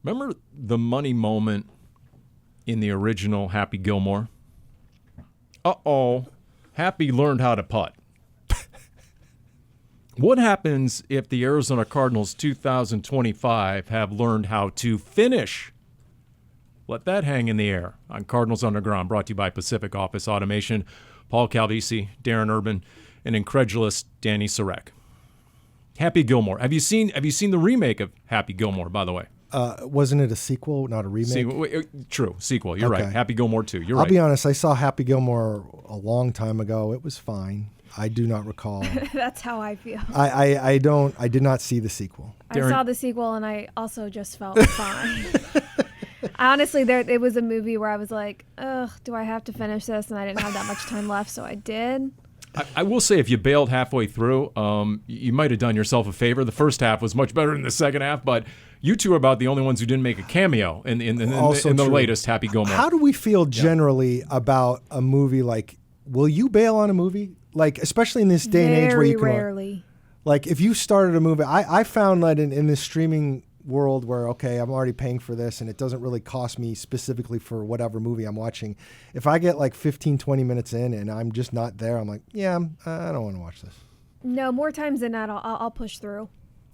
Remember the money moment in the original Happy Gilmore? Uh-oh. Happy learned how to putt. What happens if the Arizona Cardinals 2025 have learned how to finish? Let that hang in the air on Cardinals Underground, brought to you by Pacific Office Automation. Paul Calvisi, Darren Urban, and incredulous Dani Sureck. Happy Gilmore. Have you seen the remake of Happy Gilmore, by the way? Wasn't it a sequel, not a remake? True, sequel. You're right. Happy Gilmore 2. You're right. I'll be honest, I saw Happy Gilmore a long time ago. It was fine. I do not recall. That's how I feel. I did not see the sequel. Darren. I saw the sequel and I also just felt fine. Honestly, it was a movie where I was like, ugh, do I have to finish this? And I didn't have that much time left, so I did. I will say, if you bailed halfway through, you might have done yourself a favor. The first half was much better than the second half, but you two are about the only ones who didn't make a cameo in the latest Happy Gilmore. How do we feel generally about a movie like, will you bail on a movie? Like, especially in this day and age where you can... Very rarely. Like, if you started a movie... I found that in this streaming world where, okay, I'm already paying for this and it doesn't really cost me specifically for whatever movie I'm watching. If I get like 15, 20 minutes in and I'm just not there, I'm like, yeah, I don't want to watch this. No, more times than not, I'll push through.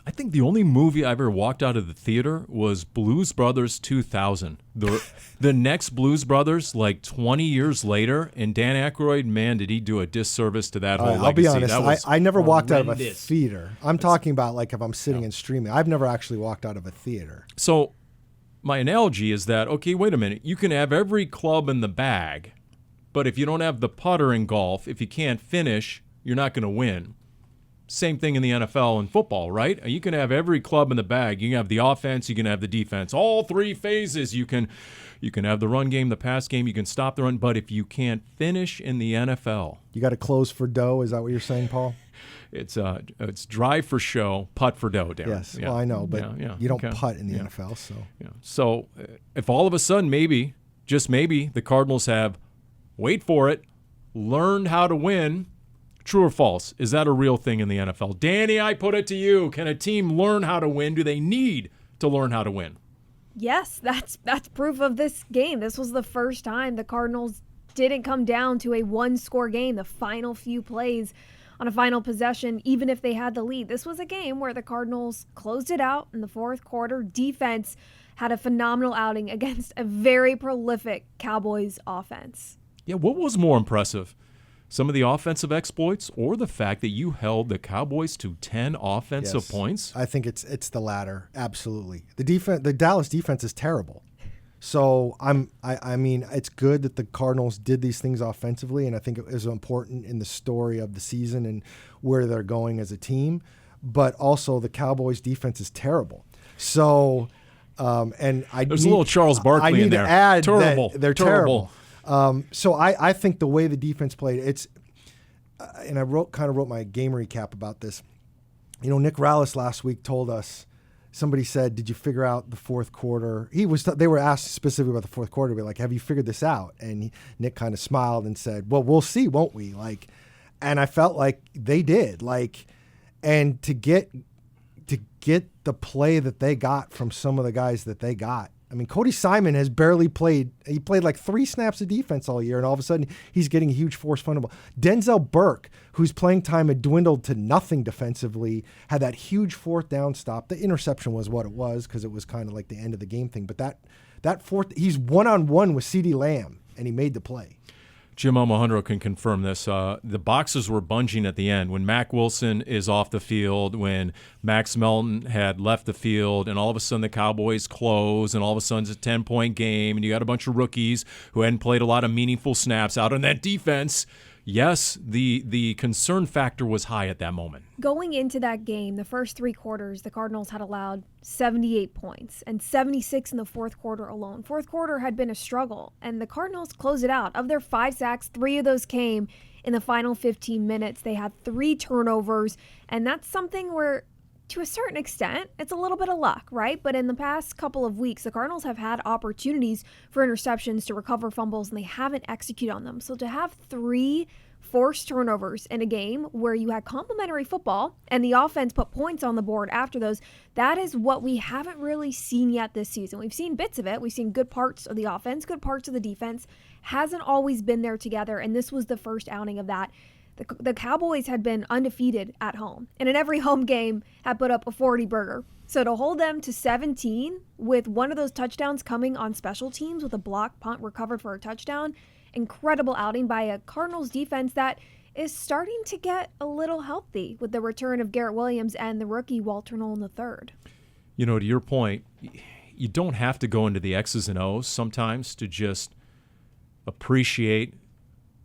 I think the only movie I ever walked out of the theater was Blues Brothers 2000. The next Blues Brothers, like 20 years later, and Dan Aykroyd, man, did he do a disservice to that whole legacy. I'll be honest, I never walked out of a theater. I'm talking about like if I'm sitting and streaming. I've never actually walked out of a theater. So my analogy is that, okay, wait a minute. You can have every club in the bag, but if you don't have the putter in golf, if you can't finish, you're not going to win. Same thing in the NFL and football, right? You can have every club in the bag. You can have the offense. You can have the defense. All three phases. You can have the run game, the pass game. You can stop the run. But if you can't finish in the NFL, you got to close for dough. Is that what you're saying, Paul? It's drive for show, putt for dough, Darren. Yes, well, I know, but you don't putt in the NFL. So if all of a sudden, maybe, just maybe, the Cardinals have, wait for it, learned how to win. True or false? Is that a real thing in the NFL? Dani, I put it to you. Can a team learn how to win? Do they need to learn how to win? Yes, that's proof of this game. This was the first time the Cardinals didn't come down to a one-score game, the final few plays on a final possession, even if they had the lead. This was a game where the Cardinals closed it out in the fourth quarter. Defense had a phenomenal outing against a very prolific Cowboys offense. Yeah, what was more impressive? Some of the offensive exploits or the fact that you held the Cowboys to 10 offensive points? I think it's the latter, absolutely. The Dallas defense is terrible. So I mean, it's good that the Cardinals did these things offensively, and I think it was important in the story of the season and where they're going as a team. But also the Cowboys defense is terrible. So and there's a little Charles Barkley in there. I need to add terrible. that they're terrible. So I think the way the defense played, and I wrote my game recap about this. You know, Nick Rallis last week told us, somebody said, "Did you figure out the fourth quarter?" They were asked specifically about the fourth quarter, but like, "Have you figured this out?" And Nick kind of smiled and said, "Well, we'll see, won't we?" Like, and I felt like they did. Like, and to get the play that they got from some of the guys that they got. I mean, Cody Simon has barely played. He played like 3 snaps of defense all year, and all of a sudden he's getting a huge force fumble. Denzel Burke, whose playing time had dwindled to nothing defensively, had that huge fourth down stop. The interception was what it was because it was kind of like the end of the game thing. But that fourth, he's one-on-one with CeeDee Lamb, and he made the play. Jim Almohandro can confirm this. The boxes were bunging at the end when Mack Wilson is off the field, when Max Melton had left the field, and all of a sudden the Cowboys close, and all of a sudden it's a 10-point game, and you got a bunch of rookies who hadn't played a lot of meaningful snaps out on that defense. Yes, the concern factor was high at that moment. Going into that game, the first 3 quarters, the Cardinals had allowed 78 points and 76 in the fourth quarter alone. Fourth quarter had been a struggle, and the Cardinals closed it out. Of their 5 sacks, 3 of those came in the final 15 minutes. They had 3 turnovers, and that's something where to a certain extent, it's a little bit of luck, right? But in the past couple of weeks, the Cardinals have had opportunities for interceptions to recover fumbles, and they haven't executed on them. So to have 3 forced turnovers in a game where you had complimentary football and the offense put points on the board after those, that is what we haven't really seen yet this season. We've seen bits of it. We've seen good parts of the offense, good parts of the defense. Hasn't always been there together, and this was the first outing of that. The Cowboys had been undefeated at home, and in every home game had put up a 40 burger. So to hold them to 17 with one of those touchdowns coming on special teams with a block punt recovered for a touchdown, incredible outing by a Cardinals defense that is starting to get a little healthy with the return of Garrett Williams and the rookie Walter Nolen III. You know, to your point, you don't have to go into the X's and O's sometimes to just appreciate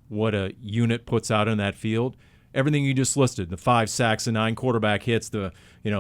what a unit puts out in that field. Everything you just listed, the 5 sacks and 9 quarterback hits, the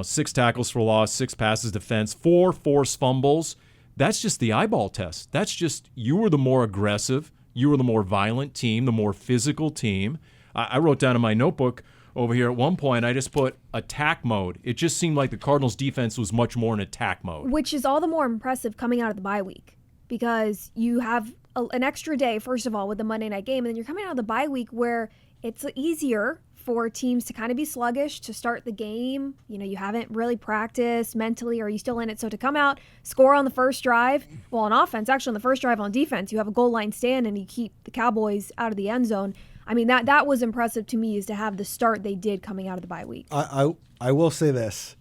6 tackles for loss, 6 passes defense, 4 forced fumbles. That's just the eyeball test. That's just you were the more aggressive, you were the more violent team, the more physical team. I wrote down in my notebook over here at one point, I just put attack mode. It just seemed like the Cardinals defense was much more in attack mode. Which is all the more impressive coming out of the bye week, because you have an extra day, first of all, with the Monday night game, and then you're coming out of the bye week where it's easier for teams to kind of be sluggish to start the game. You haven't really practiced mentally. Are you still in it? So to come out, score on the first drive, well, on offense, actually on the first drive on defense, you have a goal line stand and you keep the Cowboys out of the end zone. I mean, that was impressive to me, is to have the start they did coming out of the bye week. I will say this.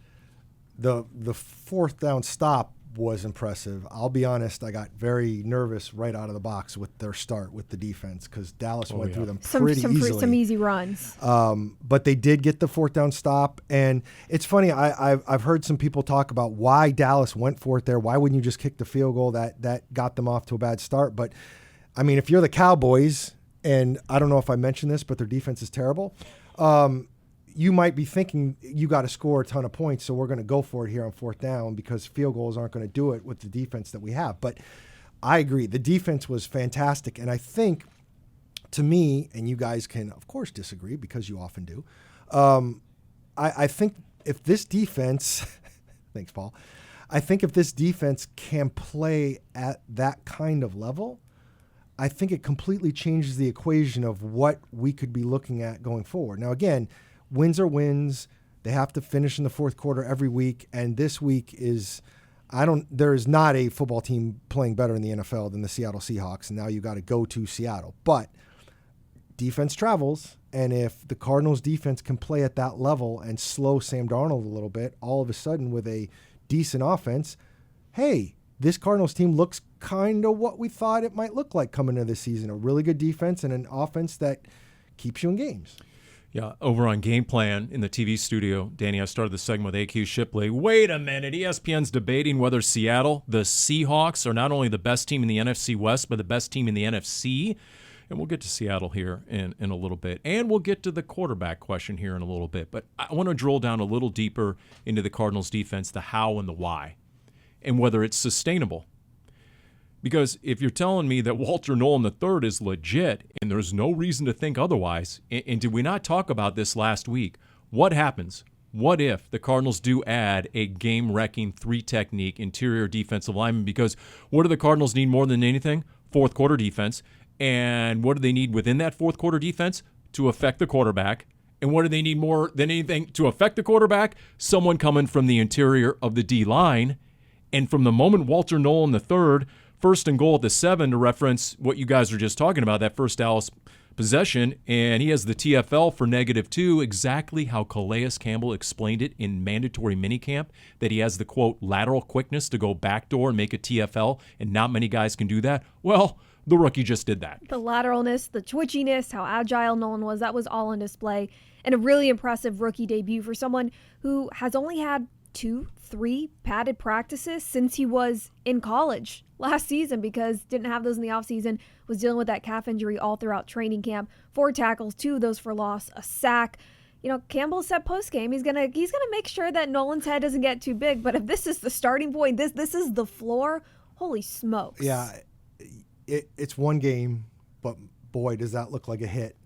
The 4th down stop was impressive. I'll be honest, I got very nervous right out of the box with their start with the defense, because Dallas went through them pretty easily. Some easy runs. But they did get the 4th down stop. And it's funny, I've heard some people talk about why Dallas went for it there. Why wouldn't you just kick the field goal that got them off to a bad start? But, I mean, if you're the Cowboys, and I don't know if I mentioned this, but their defense is terrible, you might be thinking you got to score a ton of points, so we're going to go for it here on 4th down, because field goals aren't going to do it with the defense that we have. But I agree. The defense was fantastic. And I think, to me, and you guys can, of course, disagree because you often do, I think if this defense – thanks, Paul – I think if this defense can play at that kind of level, I think it completely changes the equation of what we could be looking at going forward. Now, again, wins are wins. They have to finish in the 4th quarter every week. And this week is, there is not a football team playing better in the NFL than the Seattle Seahawks. And now you got to go to Seattle. But defense travels. And if the Cardinals defense can play at that level and slow Sam Darnold a little bit, all of a sudden with a decent offense, hey, this Cardinals team looks kind of what we thought it might look like coming into this season. A really good defense and an offense that keeps you in games. Yeah, over on Game Plan in the TV studio, Dani, I started the segment with AQ Shipley. Wait a minute, ESPN's debating whether Seattle, the Seahawks, are not only the best team in the NFC West, but the best team in the NFC. And we'll get to Seattle here in a little bit. And we'll get to the quarterback question here in a little bit. But I want to drill down a little deeper into the Cardinals defense, the how and the why, and whether it's sustainable. Because if you're telling me that Walter Nolen III is legit and there's no reason to think otherwise, and did we not talk about this last week? What happens? What if the Cardinals do add a game-wrecking 3-technique interior defensive lineman? Because what do the Cardinals need more than anything? 4th quarter defense. And what do they need within that 4th quarter defense? To affect the quarterback. And what do they need more than anything to affect the quarterback? Someone coming from the interior of the D-line. And from the moment Walter Nolen III, 1st and goal at the 7, to reference what you guys were just talking about, that first Dallas possession, and he has the TFL for -2, exactly how Calais Campbell explained it in mandatory minicamp, that he has the, quote, lateral quickness to go backdoor and make a TFL, and not many guys can do that. Well, the rookie just did that. The lateralness, the twitchiness, how agile Nolan was, that was all on display. And a really impressive rookie debut for someone who has only had 2-3 padded practices since he was in college last season, because didn't have those in the offseason, was dealing with that calf injury all throughout training camp. 4 tackles, 2 of those for loss, a sack. Campbell said post-game he's gonna make sure that Nolan's head doesn't get too big, but if this is the starting point, this is the floor, holy smokes. Yeah, it's one game, but boy, does that look like a hit.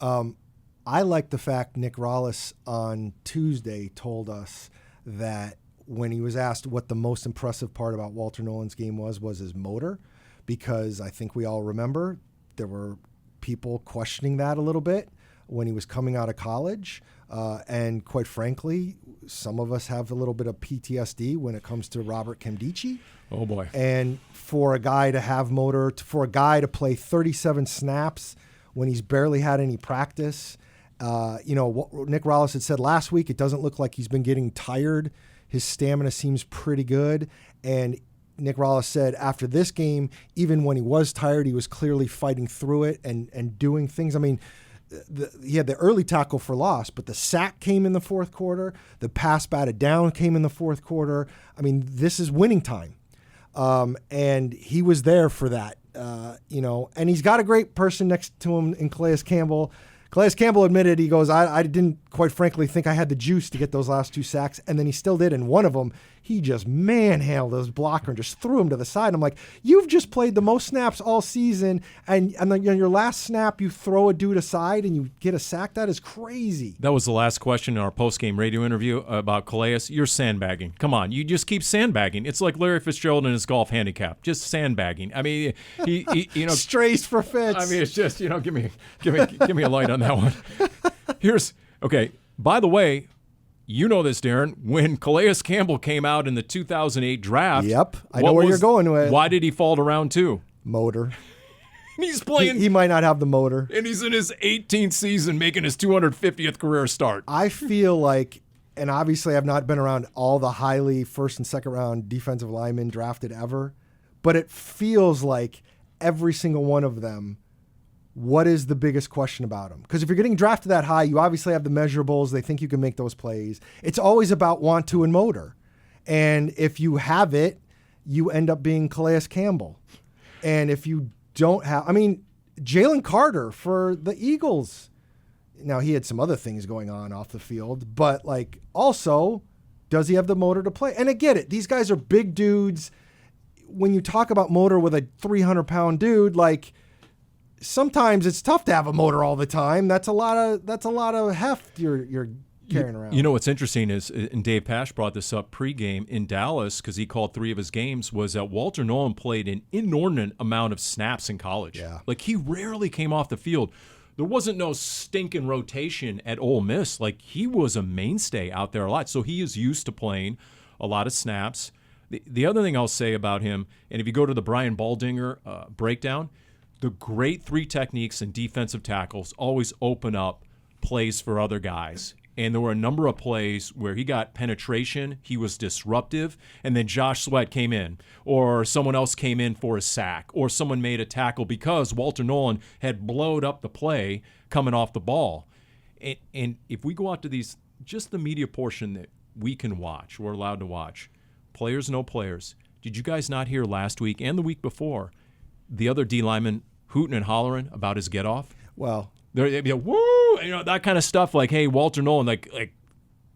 I like the fact Nick Rallis on Tuesday told us that when he was asked what the most impressive part about Walter Nolen's game was his motor, because I think we all remember there were people questioning that a little bit when he was coming out of college. And quite frankly, some of us have a little bit of PTSD when it comes to Robert Nkemdiche. Oh, boy. And for a guy to have motor, for a guy to play 37 snaps when he's barely had any practice, what Nick Rallis had said last week, it doesn't look like he's been getting tired. His stamina seems pretty good. And Nick Rallis said after this game, even when he was tired, he was clearly fighting through it and doing things. I mean, he had the early tackle for loss, but the sack came in the fourth quarter. The pass batted down came in the fourth quarter. I mean, this is winning time. And he was there for that, and he's got a great person next to him in Calais Campbell. Calais Campbell admitted, he goes, I didn't quite frankly think I had the juice to get those last 2 sacks, and then he still did. And one of them, he just manhandled his blocker and just threw him to the side. And I'm like, you've just played the most snaps all season, and then on your last snap, you throw a dude aside and you get a sack? That is crazy. That was the last question in our post-game radio interview about Calais. You're sandbagging. Come on, you just keep sandbagging. It's like Larry Fitzgerald and his golf handicap, just sandbagging. I mean, he strays for Fitz. I mean, it's just, give me a light on that one. Okay. By the way, you know this, Darren. When Calais Campbell came out in the 2008 draft, yep, I know where you're going with. Why did he fall to round 2? Motor. He's playing. He might not have the motor, and he's in his 18th season, making his 250th career start. I feel like, and obviously I've not been around all the highly first and second round defensive linemen drafted ever, but it feels like every single one of them. What is the biggest question about them? Because if you're getting drafted that high, you obviously have the measurables. They think you can make those plays. It's always about want to and motor. And if you have it, you end up being Calais Campbell. And if you don't have, Jalen Carter for the Eagles. Now, he had some other things going on off the field, but also, does he have the motor to play? And I get it. These guys are big dudes. When you talk about motor with a 300-pound dude, sometimes it's tough to have a motor all the time. That's a lot of heft you're carrying around. You know what's interesting is, and Dave Pasch brought this up pregame in Dallas because he called 3 of his games, was that Walter Nolen played an inordinate amount of snaps in college. Yeah. He rarely came off the field. There wasn't no stinking rotation at Ole Miss. He was a mainstay out there a lot. So he is used to playing a lot of snaps. The other thing I'll say about him, and if you go to the Brian Baldinger breakdown, the great 3 techniques and defensive tackles always open up plays for other guys. And there were a number of plays where he got penetration, he was disruptive, and then Josh Sweat came in, or someone else came in for a sack, or someone made a tackle because Walter Nolen had blowed up the play coming off the ball. And if we go out to these, just the media portion that we can watch, we're allowed to watch, players know players. Did you guys not hear last week and the week before the other D lineman hooting and hollering about his get off? Well, they'd be like, woo, that kind of stuff. Hey, Walter Nolen,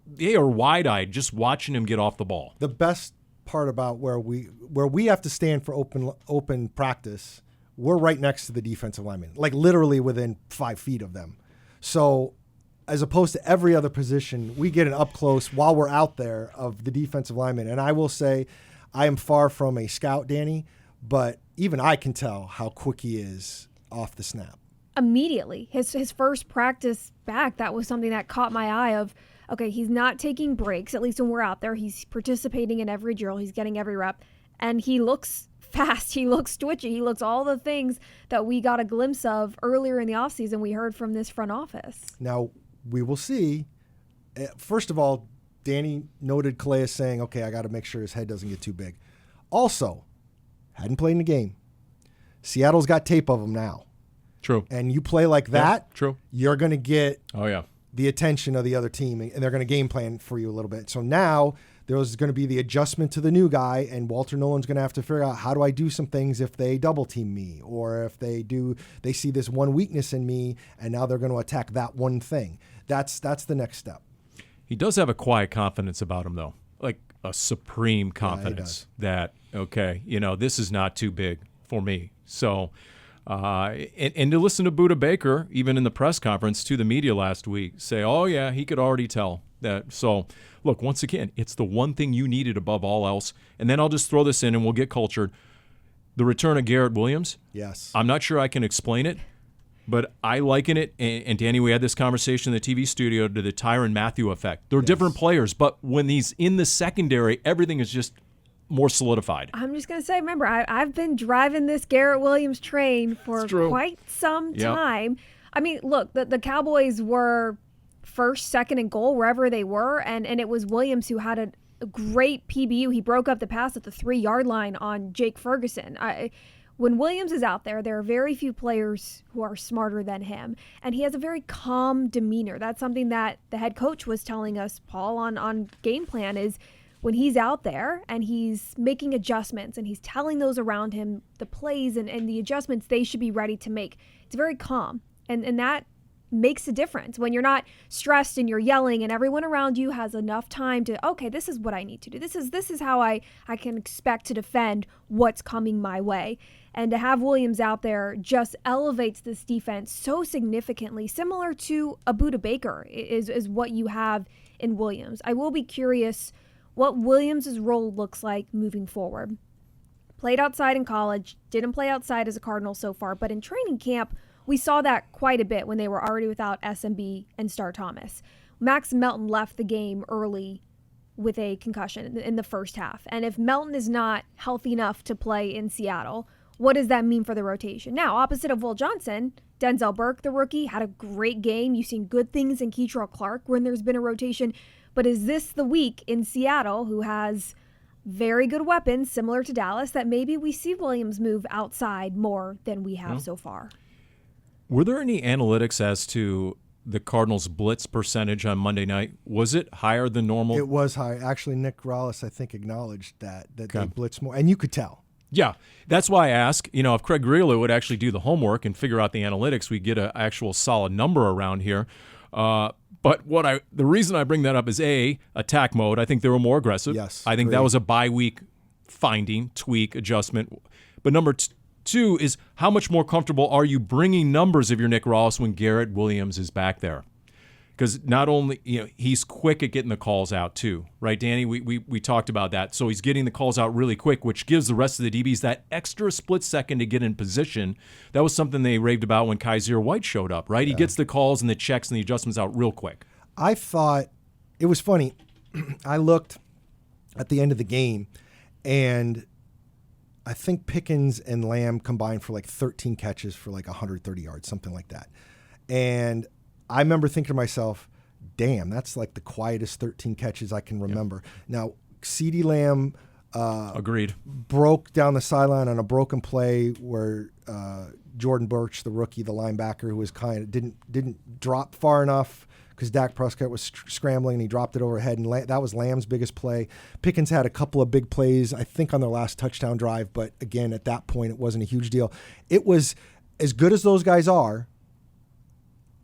they are wide-eyed just watching him get off the ball. The best part about where we have to stand for open practice, we're right next to the defensive linemen, literally within 5 feet of them. So, as opposed to every other position, we get an up close while we're out there of the defensive linemen. And I will say, I am far from a scout, Dani, but even I can tell how quick he is off the snap. Immediately, his first practice back, that was something that caught my eye of, okay, he's not taking breaks, at least when we're out there. He's participating in every drill. He's getting every rep. And he looks fast. He looks twitchy. He looks all the things that we got a glimpse of earlier in the offseason we heard from this front office. Now, we will see. First of all, Dani noted Calais saying, okay, I got to make sure his head doesn't get too big. Also, hadn't played in the game. Seattle's got tape of him now. True. And you play like that, yeah, true. You're going to get the attention of the other team, and they're going to game plan for you a little bit. So now there's going to be the adjustment to the new guy, and Walter Nolen's going to have to figure out, how do I do some things if they double team me, or if they see this one weakness in me, and now they're going to attack that one thing. That's the next step. He does have a quiet confidence about him, though, a supreme confidence that, okay, this is not too big for me. So, and to listen to Budda Baker, even in the press conference to the media last week, say, oh, yeah, he could already tell So, look, once again, it's the one thing you needed above all else. And then I'll just throw this in and we'll get cultured. The return of Garrett Williams. Yes. I'm not sure I can explain it, but I liken it, and Dani, we had this conversation in the TV studio, to the Tyrann Mathieu effect. They're different players, but when he's in the secondary, everything is just more solidified. I'm just going to say, remember, I've been driving this Garrett Williams train for quite some time. I mean, look, the Cowboys were first, second, and goal wherever they were, and it was Williams who had a great PBU. He broke up the pass at the 3-yard line on Jake Ferguson. When Williams is out there are very few players who are smarter than him, and he has a very calm demeanor. That's something that the head coach was telling us, Paul, on game plan, is when he's out there and he's making adjustments and he's telling those around him the plays and the adjustments they should be ready to make. It's very calm, and that makes a difference when you're not stressed and you're yelling and everyone around you has enough time to, okay, this is what I need to do. This is how I can expect to defend what's coming my way. And to have Williams out there just elevates this defense so significantly, similar to a Budda Baker is what you have in Williams. I will be curious what Williams' role looks like moving forward. Played outside in college, didn't play outside as a Cardinal so far, but in training camp, we saw that quite a bit when they were already without SMB and Star Thomas. Max Melton left the game early with a concussion in the first half. And if Melton is not healthy enough to play in Seattle, what does that mean for the rotation? Now, opposite of Will Johnson, Denzel Burke, the rookie, had a great game. You've seen good things in Keitrell Clark when there's been a rotation. But is this the week in Seattle, who has very good weapons, similar to Dallas, that maybe we see Williams move outside more than we have so far? Were there any analytics as to the Cardinals' blitz percentage on Monday night? Was it higher than normal? It was high. Actually, Nick Rallis, I think, acknowledged that they blitzed more. And you could tell. Yeah, that's why I ask, if Craig Grillo would actually do the homework and figure out the analytics, we'd get an actual solid number around here. But the reason I bring that up is, A, attack mode. I think they were more aggressive. Yes. I think that was a bye-week finding, tweak, adjustment. But number two is, how much more comfortable are you bringing numbers of your Nick Rallis when Garrett Williams is back there? Because not only, he's quick at getting the calls out too, right, Dani? We talked about that. So he's getting the calls out really quick, which gives the rest of the DBs that extra split second to get in position. That was something they raved about when Kaiser White showed up, right? Yeah. He gets the calls and the checks and the adjustments out real quick. I thought it was funny. I looked at the end of the game, and I think Pickens and Lamb combined for like 13 catches for like 130 yards, something like that. And I remember thinking to myself, damn, that's like the quietest 13 catches I can remember. Yep. Now, CeeDee Lamb agreed, broke down the sideline on a broken play where Jordan Burch, the rookie, the linebacker, who was kind of didn't drop far enough because Dak Prescott was scrambling and he dropped it overhead, and that was Lamb's biggest play. Pickens had a couple of big plays, I think, on their last touchdown drive, but again, at that point, it wasn't a huge deal. It was, as good as those guys are,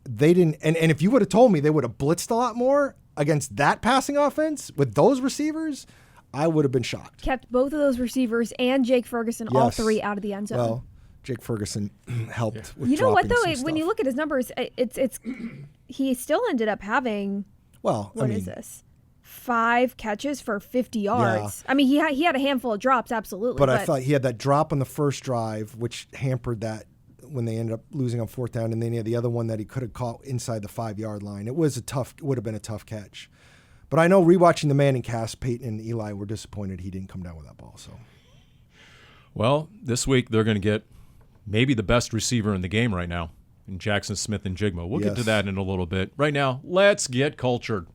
they didn't, and if you would have told me they would have blitzed a lot more against that passing offense with those receivers, I would have been shocked. Kept both of those receivers and Jake Ferguson, all three, out of the end zone. Well, Jake Ferguson helped with You know what, though? When stuff. You look at his numbers, it's he still ended up having, what is this? 5 catches for 50 yards. Yeah. I mean, he had a handful of drops, absolutely. But I thought he had that drop on the first drive, which hampered that when they ended up losing on 4th down, and then he had the other one that he could have caught inside the 5-yard line. It would have been a tough catch. But I know rewatching the Manning cast, Peyton and Eli were disappointed he didn't come down with that ball. So, well, this week they're going to get maybe the best receiver in the game right now, in Jackson Smith and Jigma. We'll get to that in a little bit. Right now, let's get cultured.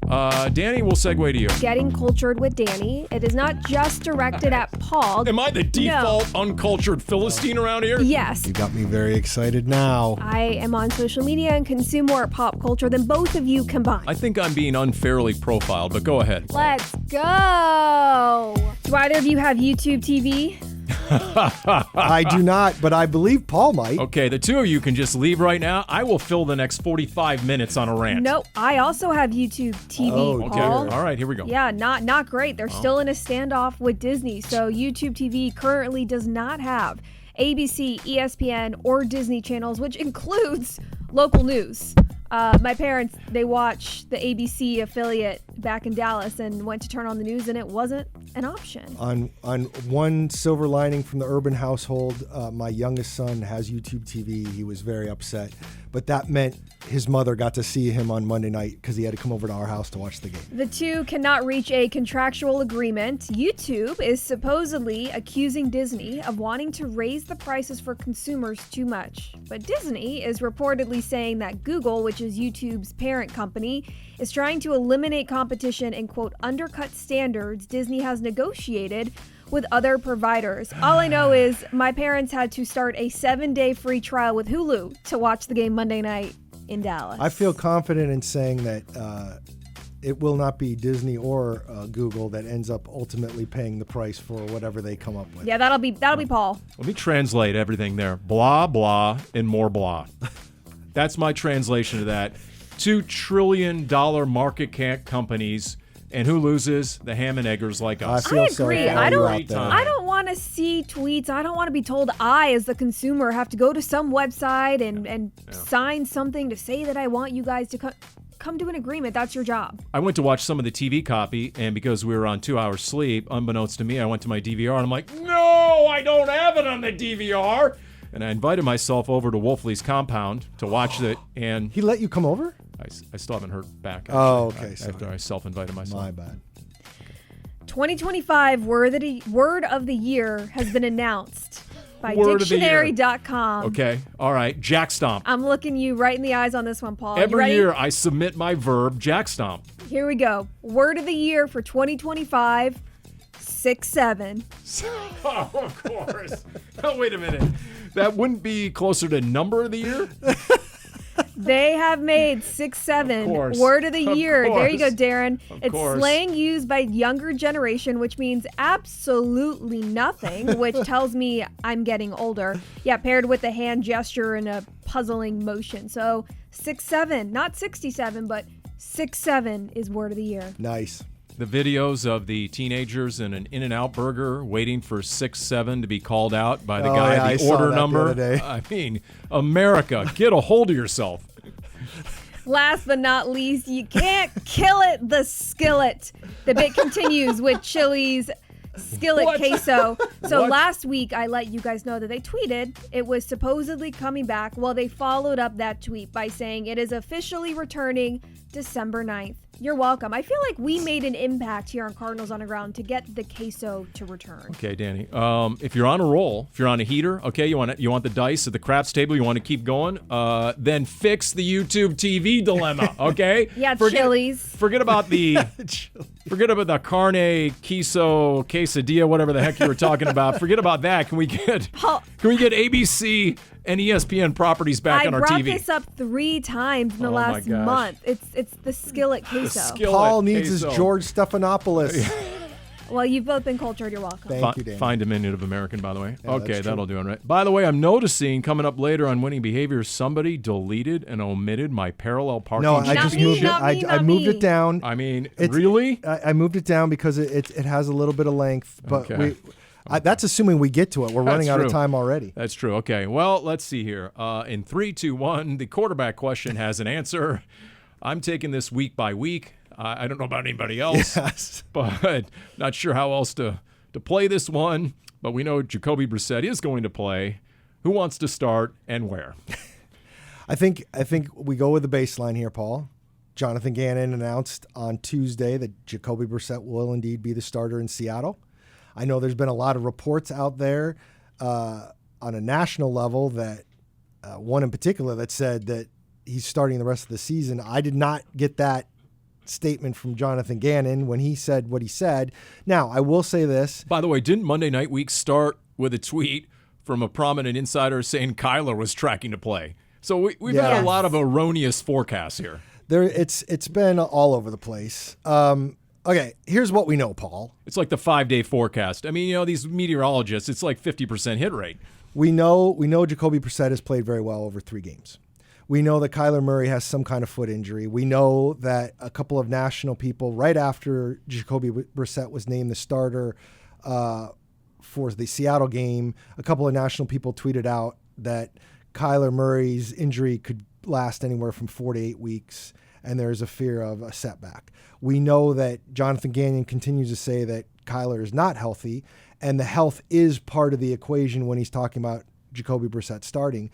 Dani, we'll segue to you. Getting cultured with Dani. It is not just directed at Paul. Am I the default uncultured Philistine around here? Yes. You got me very excited now. I am on social media and consume more pop culture than both of you combined. I think I'm being unfairly profiled, but go ahead. Let's go. Do either of you have YouTube TV? I do not, but I believe Paul might. Okay, the two of you can just leave right now. I will fill the next 45 minutes on a rant. No, I also have YouTube TV, Paul. All right, here we go. Yeah, not great. They're still in a standoff with Disney, so YouTube TV currently does not have ABC, ESPN, or Disney channels, which includes local news. My parents, they watch the ABC affiliate back in Dallas and went to turn on the news, and it wasn't an option. On one silver lining from the urban household, my youngest son has YouTube TV. He was very upset, but that meant his mother got to see him on Monday night because he had to come over to our house to watch the game. The two cannot reach a contractual agreement. YouTube is supposedly accusing Disney of wanting to raise the prices for consumers too much. But Disney is reportedly saying that Google, which is YouTube's parent company, is trying to eliminate competition and, quote, undercut standards Disney has negotiated with other providers. All I know is my parents had to start a 7-day free trial with Hulu to watch the game Monday night in Dallas. I feel confident in saying that it will not be Disney or Google that ends up ultimately paying the price for whatever they come up with. Yeah, that'll be Paul. Let me translate everything there. Blah, blah, and more blah. That's my translation to that. $2 trillion market cap companies, and who loses? The ham and eggers like us. I agree. I don't don't want to see tweets. I don't want to be told I, as the consumer, have to go to some website and sign something to say that I want you guys to come to an agreement. That's your job. I went to watch some of the TV copy, and because we were on 2 hours sleep, unbeknownst to me, I went to my DVR, and I'm like, no, I don't have it on the DVR. And I invited myself over to Wolfley's compound to watch it, and He let you come over? I still haven't heard back. Actually, Oh, okay. After I self-invited myself. My bad. 2025 Word of the Year has been announced by Word of the year. Dictionary.com. Okay, all right, Jack Stomp. I'm looking you right in the eyes on this one, Paul. You Every ready? year I submit my verb, Jack Stomp. Here we go. Word of the Year for 2025, 6-7. Oh, of course. Oh, wait a minute. That wouldn't be closer to number of the year? They have made 6-7 course. Word of the Of Year. There you go, course. Darren. Of It's course. slang used by younger generation, which means absolutely nothing, which tells me I'm getting older. Yeah, paired with a hand gesture and a puzzling motion. So 6-7, not 67, but 6-7 is Word of the Year. Nice. The videos of the teenagers in an In-N-Out burger waiting for 6-7 to be called out by the guy yeah, at I the saw order that the number. other day. I mean, America, get a hold of yourself. Last but not least, you can't kill it, the skillet. The bit continues with Chili's skillet What? queso. So What? last week, I let you guys know that they tweeted it was supposedly coming back. Well, they followed up that tweet by saying it is officially returning December 9th. You're welcome. I feel like we made an impact here on Cardinals on the Ground to get the queso to return. Okay, Danny. If you're on a roll, if you're on a heater, okay, you want the dice at the craps table, you want to keep going, then fix the YouTube TV dilemma, okay? Yeah, Chili's. Forget about the carne, queso, quesadilla, whatever the heck you were talking about. Forget about that. Can we get ABC and ESPN properties back on our TV? I brought this up 3 times in the last gosh. month. It's the skillet queso. Paul needs queso. his George Stephanopoulos. Well, you've both been cultured. You're welcome. Thank you, Danny. Fine diminutive American, by the way. Yeah, Okay, that's true. that'll do it, right? By the way, I'm noticing coming up later on Winning Behavior, somebody deleted and omitted my parallel parking. No, I Not just me, moved it. not me, I not moved me. it down. I mean, It's- really? I moved it down because it has a little bit of length, but Okay. that's assuming we get to it. We're running That's out of true. time already. That's true. Okay, well, let's see here. In 3, 2, 1, the quarterback question has an answer. I'm taking this week by week. I don't know about anybody else, Yes. but not sure how else to play this one. But we know Jacoby Brissett is going to play. Who wants to start and where? I think we go with the baseline here, Paul. Jonathan Gannon announced on Tuesday that Jacoby Brissett will indeed be the starter in Seattle. I know there's been a lot of reports out there on a national level that one in particular that said that he's starting the rest of the season. I did not get that statement from Jonathan Gannon when he said what he said. Now, I will say this. By the way, didn't Monday Night Week start with a tweet from a prominent insider saying Kyler was tracking to play? So we've had Yes. a lot of erroneous forecasts here. It's been all over the place. Okay, here's what we know, Paul. It's like the 5-day forecast. I mean, these meteorologists, it's like 50% hit rate. We know Jacoby Brissett has played very well over 3 games. We know that Kyler Murray has some kind of foot injury. We know that a couple of national people, right after Jacoby Brissett was named the starter for the Seattle game, a couple of national people tweeted out that Kyler Murray's injury could last anywhere from 4 to 8 weeks, and there's a fear of a setback. We know that Jonathan Gagnon continues to say that Kyler is not healthy, and the health is part of the equation when he's talking about Jacoby Brissett starting.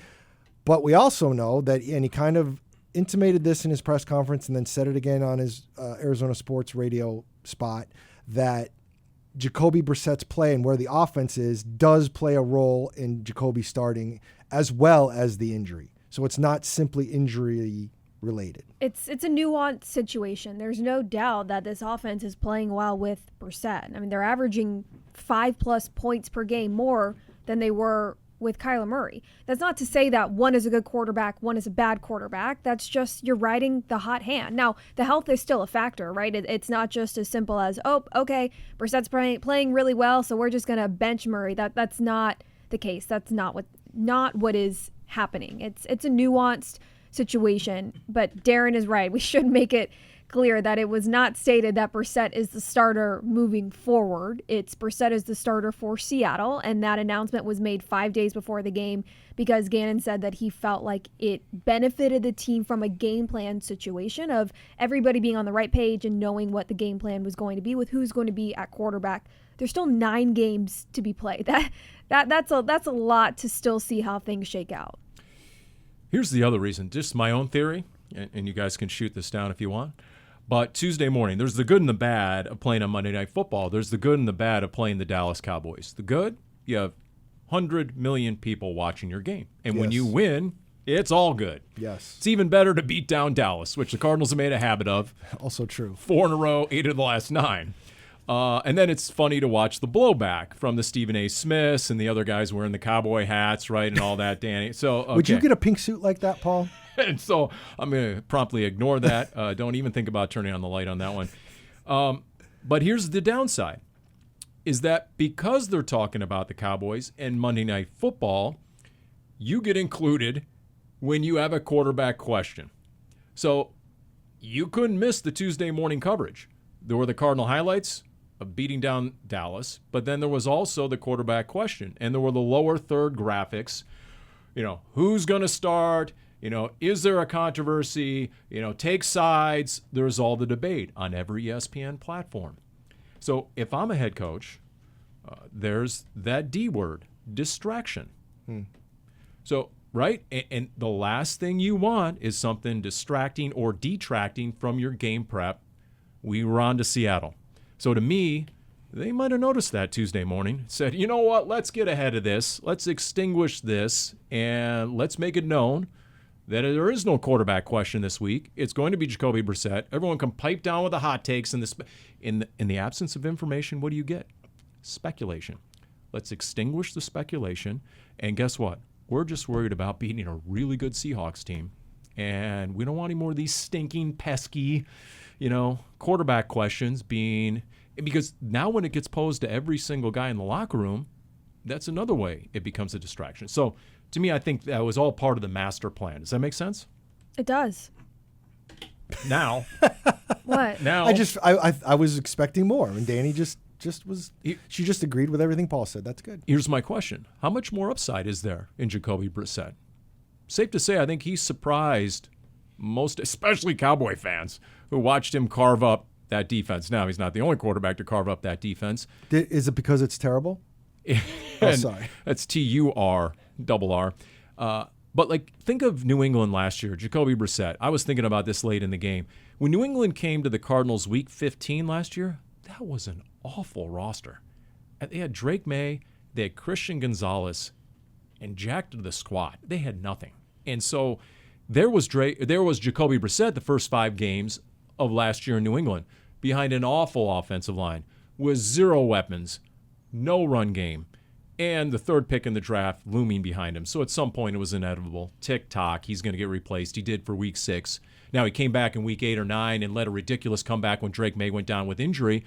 But we also know that, and he kind of intimated this in his press conference and then said it again on his Arizona Sports Radio spot, that Jacoby Brissett's play and where the offense is does play a role in Jacoby starting as well as the injury. So it's not simply injury related. It's a nuanced situation. There's no doubt that this offense is playing well with Brissett. I mean, they're averaging 5+ points per game more than they were with Kyler Murray. That's not to say that one is a good quarterback, one is a bad quarterback. That's just you're riding the hot hand. Now, the health is still a factor, right? It's not just as simple as, oh, okay, Brissett's playing really well, so we're just going to bench Murray. That's not the case. That's not what is happening. It's a nuanced situation, but Darren is right. We should make it clear that it was not stated that Brissett is the starter moving forward. It's Brissett is the starter for Seattle, and that announcement was made 5 days before the game because Gannon said that he felt like it benefited the team from a game plan situation of everybody being on the right page and knowing what the game plan was going to be with who's going to be at quarterback. There's still 9 games to be played. That's a lot to still see how things shake out. Here's the other reason, just my own theory, and you guys can shoot this down if you want. But Tuesday morning, there's the good and the bad of playing on Monday Night Football. There's the good and the bad of playing the Dallas Cowboys. The good, you have 100 million people watching your game. And when you win, it's all good. Yes. It's even better to beat down Dallas, which the Cardinals have made a habit of. Also true. 4 in a row, 8 of the last 9. And then it's funny to watch the blowback from the Stephen A. Smiths and the other guys wearing the cowboy hats, right, and all that, Dani. So okay. Would you get a pink suit like that, Paul? And so I'm going to promptly ignore that. Don't even think about turning on the light on that one. But here's the downside, is that because they're talking about the Cowboys and Monday Night Football, you get included when you have a quarterback question. So you couldn't miss the Tuesday morning coverage. There were the Cardinal highlights of beating down Dallas, but then there was also the quarterback question, and there were the lower third graphics. You know, who's going to start? You know, is there a controversy? You know, take sides. There's all the debate on every ESPN platform. So if I'm a head coach, there's that D word, distraction. So, right? And the last thing you want is something distracting or detracting from your game prep. We were on to Seattle. So to me, they might have noticed that Tuesday morning, said, you know what, let's get ahead of this. Let's extinguish this, and let's make it known that there is no quarterback question this week. It's going to be Jacoby Brissett. Everyone can pipe down with the hot takes. In the absence of information, what do you get? Speculation. Let's extinguish the speculation. And guess what? We're just worried about beating a really good Seahawks team. And we don't want any more of these stinking, pesky, quarterback questions because now when it gets posed to every single guy in the locker room, that's another way it becomes a distraction. So to me, I think that was all part of the master plan. Does that make sense? It does. Now. What? Now. I was expecting more. I mean, Dani she just agreed with everything Paul said. That's good. Here's my question. How much more upside is there in Jacoby Brissett? Safe to say, I think he's surprised most, especially Cowboy fans, who watched him carve up that defense. Now, he's not the only quarterback to carve up that defense. Is it because it's terrible? Oh, sorry. That's TUR. But think of New England last year, Jacoby Brissett. I was thinking about this late in the game. When New England came to the Cardinals week 15 last year, that was an awful roster. They had Drake May, they had Christian Gonzalez, and Jack to the squad. They had nothing. And so there was Jacoby Brissett the first 5 games of last year in New England behind an awful offensive line with 0 weapons, no run game, and the 3rd pick in the draft looming behind him. So at some point it was inevitable. Tick-tock, he's going to get replaced. He did for week 6. Now he came back in week 8 or 9 and led a ridiculous comeback when Drake May went down with injury.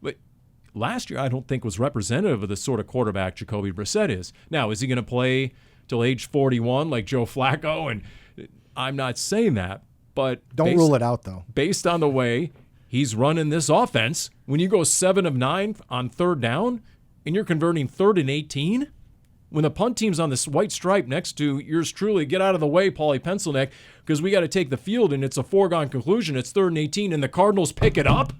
But last year I don't think was representative of the sort of quarterback Jacoby Brissett is. Now, is he going to play till age 41 like Joe Flacco? And I'm not saying that, but don't rule it out, though. Based on the way he's running this offense, when you go 7 of 9 on 3rd down and you're converting 3rd and 18, When the punt team's on this white stripe next to yours truly, get out of the way, Paulie Pencilneck, because we got to take the field, and it's a foregone conclusion. It's 3rd and 18, and the Cardinals pick it up.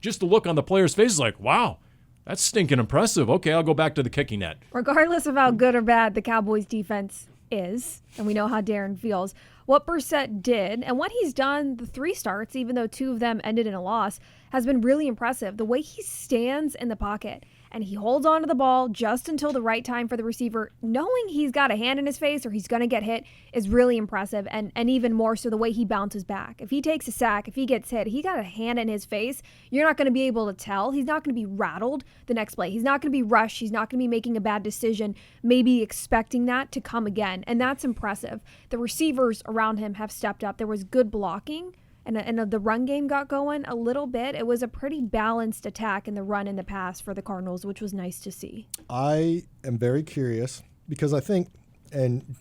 Just the look on the player's face is like, wow, that's stinking impressive. Okay, I'll go back to the kicking net. Regardless of how good or bad the Cowboys defense is, and we know how Darren feels, what Brissett did and what he's done the 3 starts, even though 2 of them ended in a loss, has been really impressive. The way he stands in the pocket and he holds on to the ball just until the right time for the receiver, knowing he's got a hand in his face or he's going to get hit, is really impressive. And even more so the way he bounces back. If he takes a sack, if he gets hit, he got a hand in his face, you're not going to be able to tell. He's not going to be rattled the next play. He's not going to be rushed. He's not going to be making a bad decision, maybe expecting that to come again. And that's impressive. The receivers around him have stepped up. There was good blocking. And the run game got going a little bit. It was a pretty balanced attack in the run and the pass for the Cardinals, which was nice to see. I am very curious because I think, and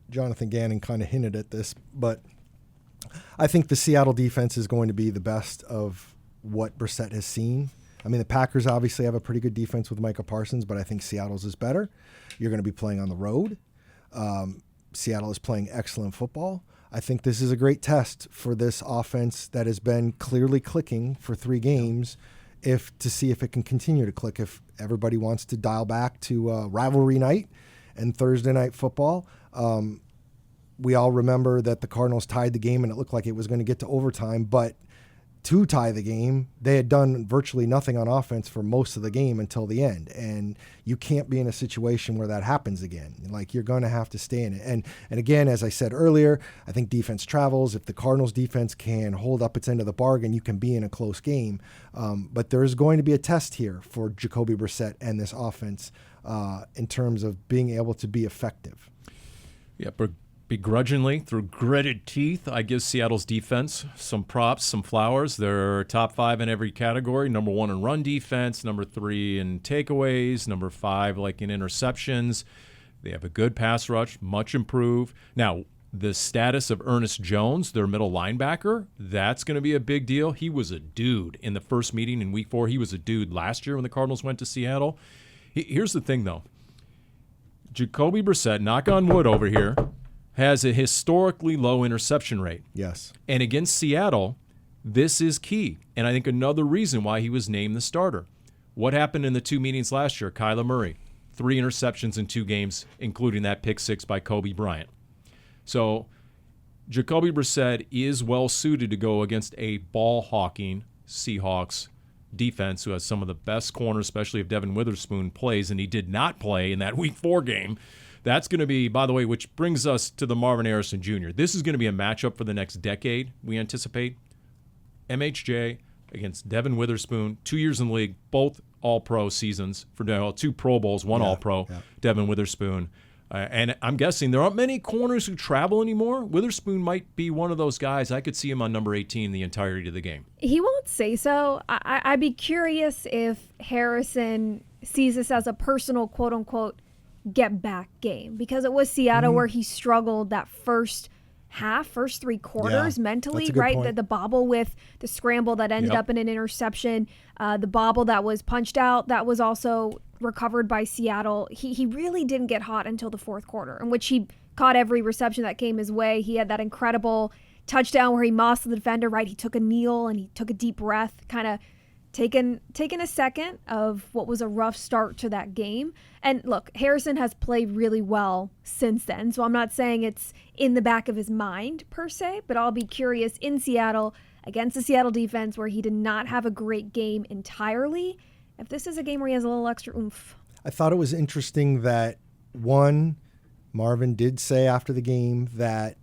Jonathan Gannon kind of hinted at this, but I think the Seattle defense is going to be the best of what Brissett has seen. I mean, the Packers obviously have a pretty good defense with Micah Parsons, but I think Seattle's is better. You're going to be playing on the road. Seattle is playing excellent football. I think this is a great test for this offense that has been clearly clicking for 3 games, to see if it can continue to click. If everybody wants to dial back to rivalry night and Thursday night football, we all remember that the Cardinals tied the game and it looked like it was going to get to overtime, but to tie the game, they had done virtually nothing on offense for most of the game until the end. And you can't be in a situation where that happens again. Like, you're going to have to stay in it. And again, as I said earlier, I think defense travels. If the Cardinals defense can hold up its end of the bargain, you can be in a close game. But there is going to be a test here for Jacoby Brissett and this offense in terms of being able to be effective. Yeah, begrudgingly, through gritted teeth, I give Seattle's defense some props, some flowers. They're top 5 in every category. Number 1 in run defense, number 3 in takeaways, number 5 like in interceptions. They have a good pass rush, much improved. Now, the status of Ernest Jones, their middle linebacker, that's going to be a big deal. He was a dude in the first meeting in Week 4. He was a dude last year when the Cardinals went to Seattle. Here's the thing, though. Jacoby Brissett, knock on wood over here, has a historically low interception rate. Yes. And against Seattle, this is key. And I think another reason why he was named the starter. What happened in the 2 meetings last year? Kyler Murray, 3 interceptions in 2 games, including that pick 6 by Kobe Bryant. So Jacoby Brissett is well suited to go against a ball-hawking Seahawks defense who has some of the best corners, especially if Devin Witherspoon plays, and he did not play in that Week 4 game. That's going to be, by the way, which brings us to the Marvin Harrison Jr. This is going to be a matchup for the next decade, we anticipate. MHJ against Devin Witherspoon, 2 years in the league, both all-pro seasons for 2 Pro Bowls, 1 all-pro, Devin Witherspoon. And I'm guessing there aren't many corners who travel anymore. Witherspoon might be one of those guys. I could see him on number 18 the entirety of the game. He won't say so. I'd be curious if Harrison sees this as a personal, quote-unquote, get-back game. Because it was Seattle where he struggled that first 3 quarters mentally, right? The bobble with the scramble that ended up in an interception, the bobble that was punched out, that was also recovered by Seattle. He really didn't get hot until the 4th quarter, in which he caught every reception that came his way. He had that incredible touchdown where he mossed the defender, right? He took a kneel and he took a deep breath, kind of taken a second of what was a rough start to that game. And look, Harrison has played really well since then, so I'm not saying it's in the back of his mind per se, but I'll be curious in Seattle against the Seattle defense where he did not have a great game entirely, if this is a game where he has a little extra oomph. I thought it was interesting that, Marvin did say after the game that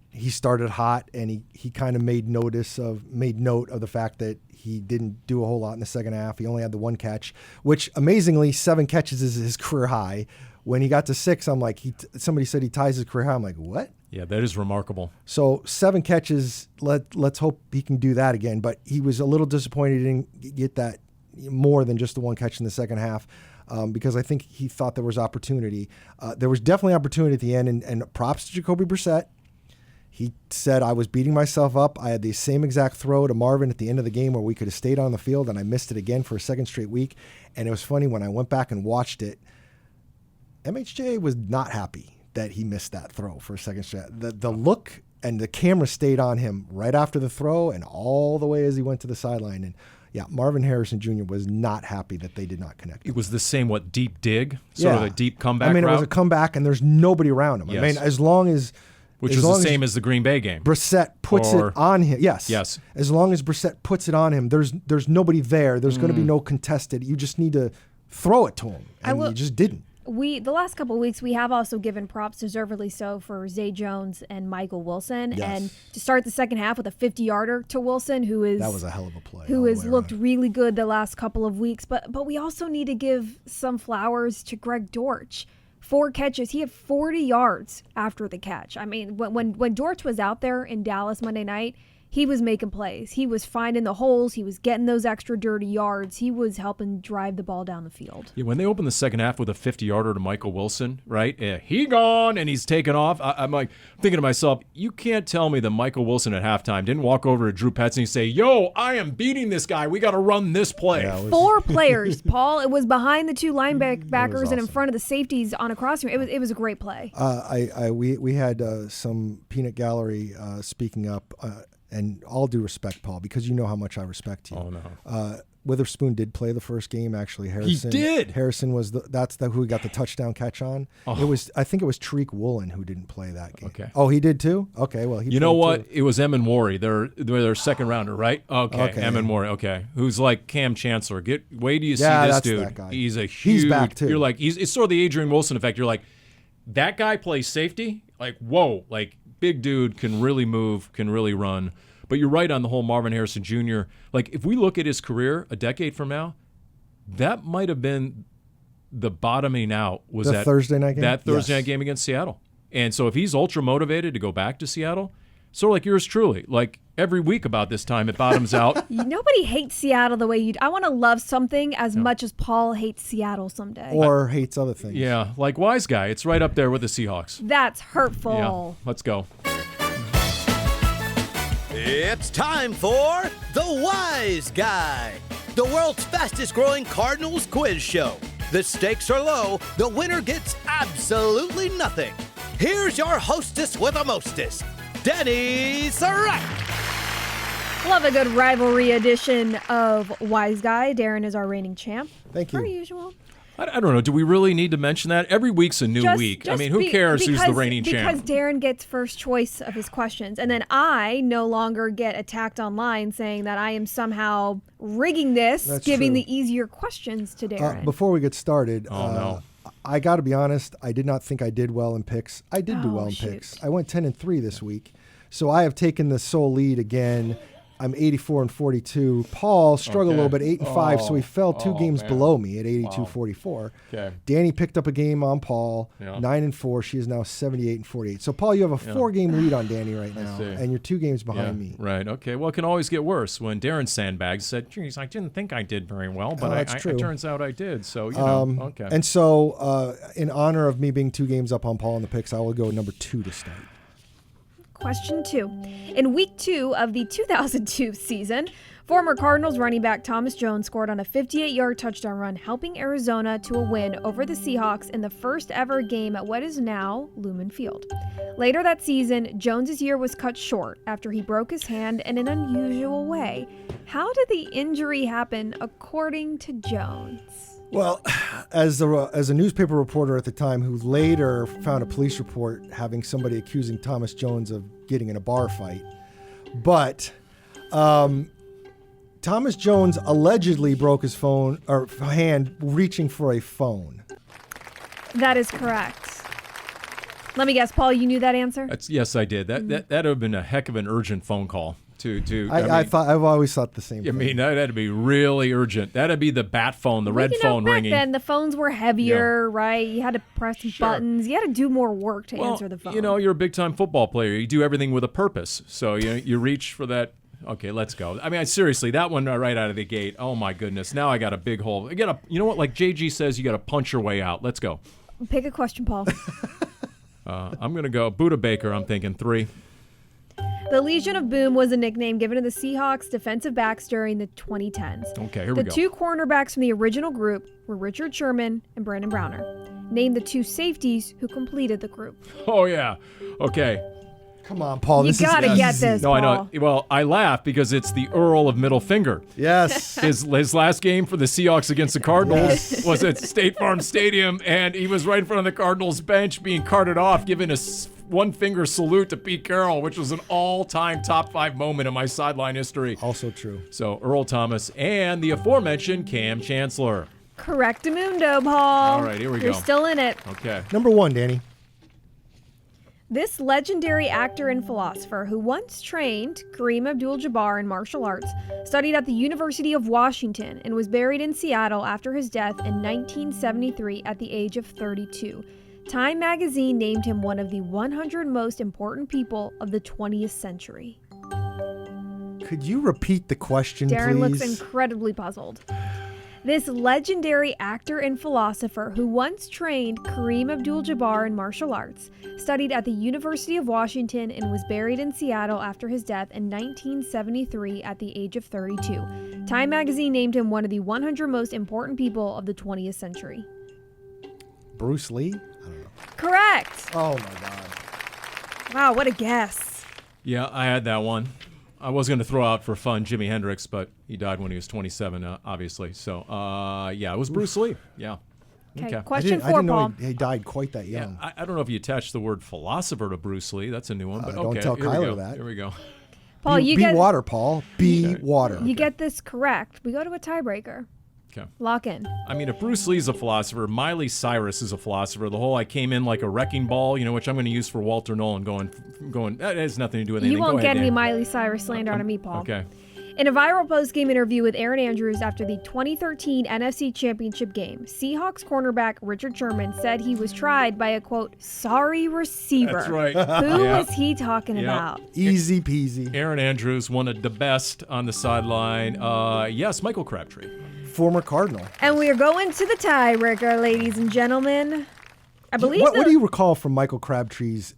he started hot, and he kind of made note of the fact that he didn't do a whole lot in the second half. He only had the 1 catch, which amazingly 7 catches is his career high. When he got to 6, I'm like, somebody said he ties his career high. I'm like, what? Yeah, that is remarkable. So 7 catches, let's hope he can do that again. But he was a little disappointed he didn't get that more than just the 1 catch in the second half. Because I think he thought there was opportunity. There was definitely opportunity at the end, and props to Jacoby Brissett. He said, I was beating myself up. I had the same exact throw to Marvin at the end of the game where we could have stayed on the field, and I missed it again for a second straight week. And it was funny when I went back and watched it, MHJ was not happy that he missed that throw for a second straight. The look and the camera stayed on him right after the throw and all the way as he went to the sideline. And yeah, Marvin Harrison Jr. was not happy that they did not connect. It was the same, deep dig? Sort of a deep comeback route? It was a comeback, and there's nobody around him. Yes. I mean, as long as... Which is the same as the Green Bay game. Brissett puts it on him. Yes. As long as Brissett puts it on him, there's nobody there. There's going to be no contested. You just need to throw it to him, and you just didn't. The last couple of weeks, we have also given props, deservedly so, for Zay Jones and Michael Wilson. Yes. And to start the second half with a 50-yarder to Wilson, that was a hell of a play. Who has looked really good the last couple of weeks. But we also need to give some flowers to Greg Dortch. 4 catches. He had 40 yards after the catch. I mean, when Dortch was out there in Dallas Monday night, he was making plays. He was finding the holes. He was getting those extra dirty yards. He was helping drive the ball down the field. Yeah, when they opened the second half with a 50-yarder to Michael Wilson, right? Yeah, he gone, and he's taken off. I'm like thinking to myself, you can't tell me that Michael Wilson at halftime didn't walk over to Drew Petzing and say, yo, I am beating this guy. We got to run this play. Yeah, 4 players, Paul. It was behind the 2 linebackers awesome. and in front of the safeties on a crossing. It was a great play. We had some peanut gallery speaking up. And all due respect, Paul, because you know how much I respect you. Oh, no. Witherspoon did play the first game, actually. Harrison, he did. Harrison was who got the touchdown catch on. Oh. I think it was Tariq Woolen who didn't play that game. Okay. Oh, he did too? Okay, well, he. You know what? Too. It was Emari, their second rounder, right? Okay. Emari, okay. Who's like Cam Chancellor. Wait till you see this dude. That guy. He's a huge. He's back too. You're like, it's sort of the Adrian Wilson effect. You're like, that guy plays safety. Like, whoa, like big dude, can really move, can really run. But you're right on the whole Marvin Harrison Jr. Like, if we look at his career a decade from now, that might have been the bottoming out. Was the that Thursday night game? That Thursday night game against Seattle. And so if he's ultra motivated to go back to Seattle, sort of like yours truly, like every week about this time it bottoms out. Nobody hates Seattle the way you do. I want to love something as much as Paul hates Seattle someday. Or hates other things. Yeah, like Wise Guy. It's right up there with the Seahawks. That's hurtful. Yeah, let's go. It's time for The Wise Guy, the world's fastest growing Cardinals quiz show. The stakes are low, the winner gets absolutely nothing. Here's your hostess with the mostest, Dani Sureck. Love a good rivalry edition of Wise Guy. Darren is our reigning champ. Thank you. Per usual. I don't know. Do we really need to mention that? Every week's a new week. I mean, who cares who's the reigning champ? Because Darren gets first choice of his questions. And then I no longer get attacked online saying that I am somehow rigging this, giving the easier questions to Darren. Before we get started, no. I got to be honest, I did not think I did well in picks. I did do well in picks. I went 10-3 this week. So I have taken the sole lead again. I'm 84-42. Paul struggled a little bit, 8-5, so he fell 2 games below me at 82-44. Okay. Dani picked up a game on Paul, 9-4. She is now 78-48. So Paul, you have a 4-game lead on Dani right now, and you're 2 games behind me. Right. Okay. Well, it can always get worse. When Darren sandbags said, "Geez, I didn't think I did very well, but it turns out I did." So okay. And so, in honor of me being 2 games up on Paul in the picks, I will go number 2 to start. Question 2. In week 2 of the 2002 season, former Cardinals running back Thomas Jones scored on a 58-yard touchdown run, helping Arizona to a win over the Seahawks in the first ever game at what is now Lumen Field. Later that season, Jones's year was cut short after he broke his hand in an unusual way. How did the injury happen according to Jones? Well, as a newspaper reporter at the time who later found a police report having somebody accusing Thomas Jones of getting in a bar fight, but Thomas Jones allegedly broke his hand reaching for a phone. That is correct. Let me guess, Paul, you knew that answer? Yes, I did. That would have been a heck of an urgent phone call. I've always thought the same thing. I mean, that had to be really urgent. That'd be the bat phone, the red phone ringing. Back then, the phones were heavier, right? You had to press buttons. You had to do more work to answer the phone. You know, you're a big-time football player. You do everything with a purpose. So you reach for that. Okay, let's go. I mean, seriously, that one right out of the gate. Oh, my goodness. Now I got a big hole. You know what? Like JG says, you got to punch your way out. Let's go. Pick a question, Paul. I'm going to go Buddha Baker. I'm thinking 3. The Legion of Boom was a nickname given to the Seahawks defensive backs during the 2010s. Okay, here we go. The two cornerbacks from the original group were Richard Sherman and Brandon Browner. Name the two safeties who completed the group. Oh, yeah. Okay. Come on, Paul. You This gotta is get easy. this. No, I know. Paul. Well, I laugh because it's the Earl of Middle Finger. Yes. His last game for the Seahawks against the Cardinals was at State Farm Stadium, and he was right in front of the Cardinals bench being carted off, giving a one-finger salute to Pete Carroll, which was an all-time top 5 moment in my sideline history. Also true. So Earl Thomas and the aforementioned Cam Chancellor. Correctamundo, Paul. All right, here we You're go. still in it. Okay. Number 1, Dani. This legendary actor and philosopher who once trained Kareem Abdul-Jabbar in martial arts, studied at the University of Washington, and was buried in Seattle after his death in 1973 at the age of 32. Time magazine named him one of the 100 most important people of the 20th century. Could you repeat the question, Darren please? looks incredibly puzzled. This legendary actor and philosopher who once trained Kareem Abdul-Jabbar in martial arts, studied at the University of Washington, and was buried in Seattle after his death in 1973 at the age of 32. Time magazine named him one of the 100 most important people of the 20th century. Bruce Lee? I don't know. Correct! Oh, my God. Wow, what a guess. Yeah, I had that one. I was going to throw out for fun Jimi Hendrix, but he died when he was 27, obviously. So, yeah, it was Bruce Lee. Yeah. Okay, I question didn't 4, know Paul. he died quite that Yeah, young. I don't know if you attach the word philosopher to Bruce Lee. That's a new one, but Don't okay. tell here we Kyler go. that. Here we go. Paul, be, you be get water, Paul. Be water. you get this correct. We go to a tiebreaker. Okay. Lock in. I mean, if Bruce Lee's a philosopher, Miley Cyrus is a philosopher. The whole I came in like a wrecking ball, which I'm going to use for Walter Nolen going, that has nothing to do with anything. You won't Go get ahead, any Dan. Miley Cyrus slander out of me, Paul. Okay. In a viral post-game interview with Aaron Andrews after the 2013 NFC Championship game, Seahawks cornerback Richard Sherman said he was tried by a, quote, sorry receiver. That's right. Who Yeah. was he talking about? Easy peasy. Aaron Andrews, one of the best on the sideline. Yes, Michael Crabtree. Former Cardinal. And we are going to the tiebreaker, ladies and gentlemen. I believe What do you recall from Michael Crabtree's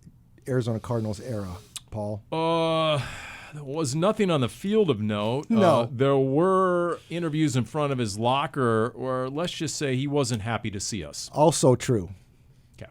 Arizona Cardinals era, Paul? There was nothing on the field of note. No. There were interviews in front of his locker where, let's just say, he wasn't happy to see us. Also true. Okay.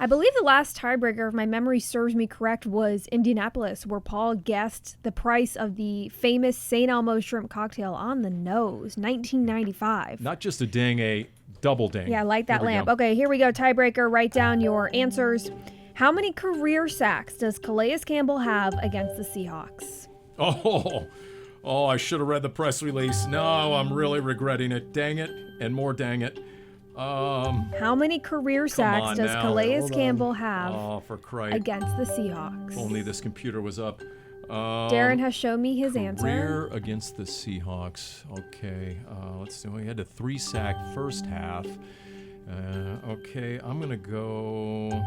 I believe the last tiebreaker, if my memory serves me correct, was Indianapolis, where Paul guessed the price of the famous St. Elmo shrimp cocktail on the nose, 1995. Not just a ding, a double ding. Yeah, light that Here we lamp. go. Okay, here we go. Tiebreaker. Write down your answers. How many career sacks does Calais Campbell have against the Seahawks? Oh, I should have read the press release. No, I'm really regretting it. Dang it, and more dang it. How many career sacks on does now. Calais Hold on. Campbell have Oh, for Christ. against the Seahawks? If only this computer was up. Darren has shown me his answer. Career against the Seahawks. Okay, let's see. He had a 3-sack first half. Okay, I'm going to go...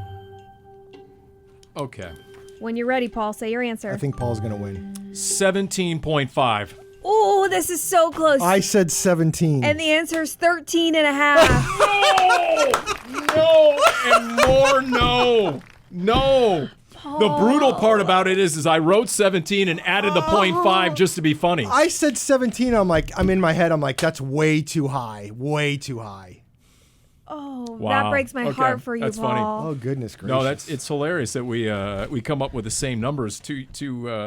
Okay. When you're ready, Paul, say your answer. I think Paul's going to win. 17.5. Oh, this is so close. I said 17. And the answer is 13 and a half. No, and more no. The brutal part about it is I wrote 17 and added the 0.5 just to be funny. I said 17. I'm in my head. I'm like, that's way too high. Way too high. Oh, Wow. that breaks my Okay, heart for you, that's funny. Paul. Oh, goodness gracious. No, it's hilarious that we come up with the same numbers two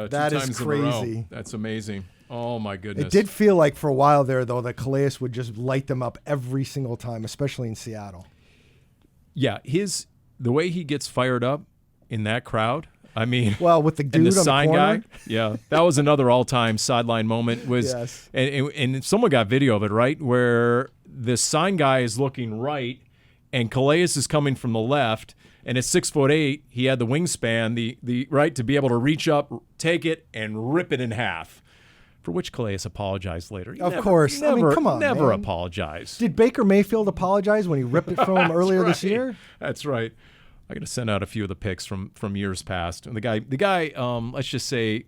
That is times in a row. crazy. That's amazing. Oh my goodness. It did feel like for a while there, though, that Calais would just light them up every single time, especially in Seattle. Yeah, the way he gets fired up in that crowd. I mean, Well, with the dude and on the the sign corner. guy. Yeah, that was another all-time sideline moment. Was Yes. and someone got video of it, right, where the sign guy is looking right, and Calais is coming from the left, and at 6'8", he had the wingspan, the right to be able to reach up, take it, and rip it in half. For which Calais apologized later. He Of never- course. I mean, never, come on, never man. apologized. Did Baker Mayfield apologize when he ripped it from him earlier this right. year? That's right. I got to send out a few of the picks from years past. And the guy, let's just say,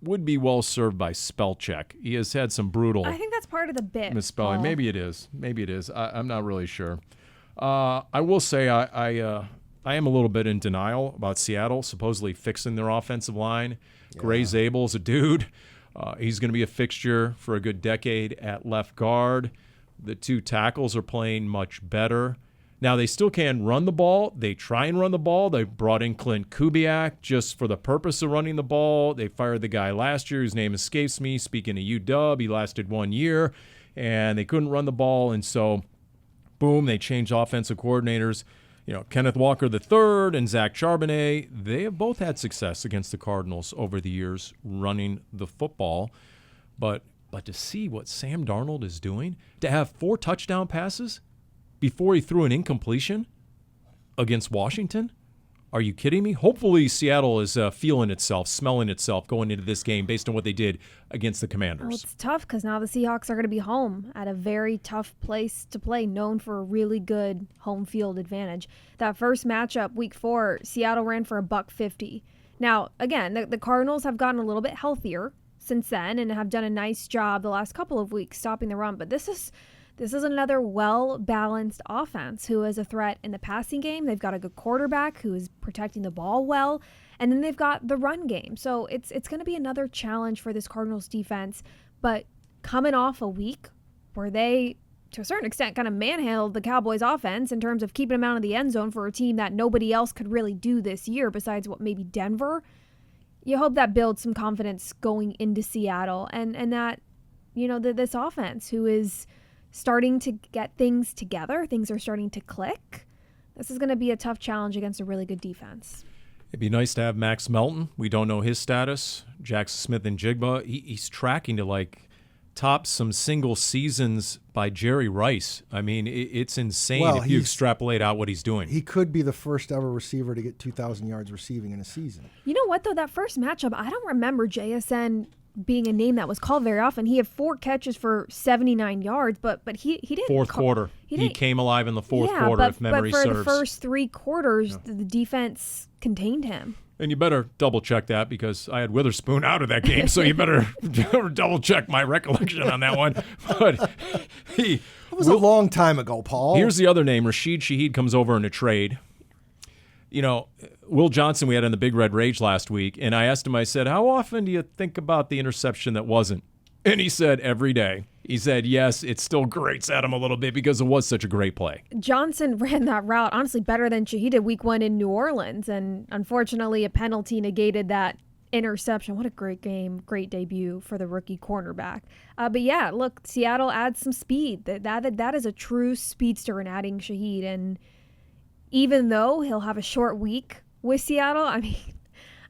would be well served by spell check. He has had some brutal I think that's part of the bit. misspelling. Paul. Maybe it is. I'm not really sure. I will say I I am a little bit in denial about Seattle supposedly fixing their offensive line. Yeah. Gray Zabel's a dude. He's going to be a fixture for a good decade at left guard. The 2 tackles are playing much better. Now, they still can run the ball. They try and run the ball. They brought in Clint Kubiak just for the purpose of running the ball. They fired the guy last year whose name escapes me. Speaking of UW, he lasted 1 year, and they couldn't run the ball. And so, boom, they changed offensive coordinators. Kenneth Walker III and Zach Charbonnet, they have both had success against the Cardinals over the years running the football. But to see what Sam Darnold is doing, to have 4 touchdown passes before he threw an incompletion against Washington? Are you kidding me? Hopefully Seattle is feeling itself, smelling itself going into this game based on what they did against the Commanders. Well, it's tough because now the Seahawks are going to be home at a very tough place to play, known for a really good home field advantage. That first matchup, week 4, Seattle ran for $150. Now, again, the Cardinals have gotten a little bit healthier since then and have done a nice job the last couple of weeks stopping the run, but this is another well-balanced offense who is a threat in the passing game. They've got a good quarterback who is protecting the ball well, and then they've got the run game. So it's going to be another challenge for this Cardinals defense, but coming off a week where they, to a certain extent, kind of manhandled the Cowboys offense in terms of keeping them out of the end zone for a team that nobody else could really do this year besides maybe Denver, you hope that builds some confidence going into Seattle and that, this offense who is starting to get things together. Things are starting to click. This is going to be a tough challenge against a really good defense. It'd be nice to have Max Melton. We don't know his status. Jackson Smith and Jigba, he's tracking to top some single seasons by Jerry Rice. I mean, it's insane if you extrapolate out what he's doing. He could be the first ever receiver to get 2,000 yards receiving in a season. You know what, though? That first matchup, I don't remember JSN being a name that was called very often. He had 4 catches for 79 yards, but he didn't. Fourth quarter. He came alive in the fourth quarter, if memory serves. But for the first 3 quarters, the defense contained him. And you better double-check that because I had Witherspoon out of that game, so you better double-check my recollection on that one. But it was a long time ago, Paul. Here's the other name. Rashid Shaheed comes over in a trade. Will Johnson we had on the Big Red Rage last week, and I asked him, I said, how often do you think about the interception that wasn't? And he said, every day. He said, yes, it still grates at him a little bit because it was such a great play. Johnson ran that route, honestly, better than Shaheed did week 1 in New Orleans, and unfortunately a penalty negated that interception. What a great game, great debut for the rookie cornerback. But yeah, look, Seattle adds some speed. That is a true speedster in adding Shaheed, and even though he'll have a short week with Seattle, I mean,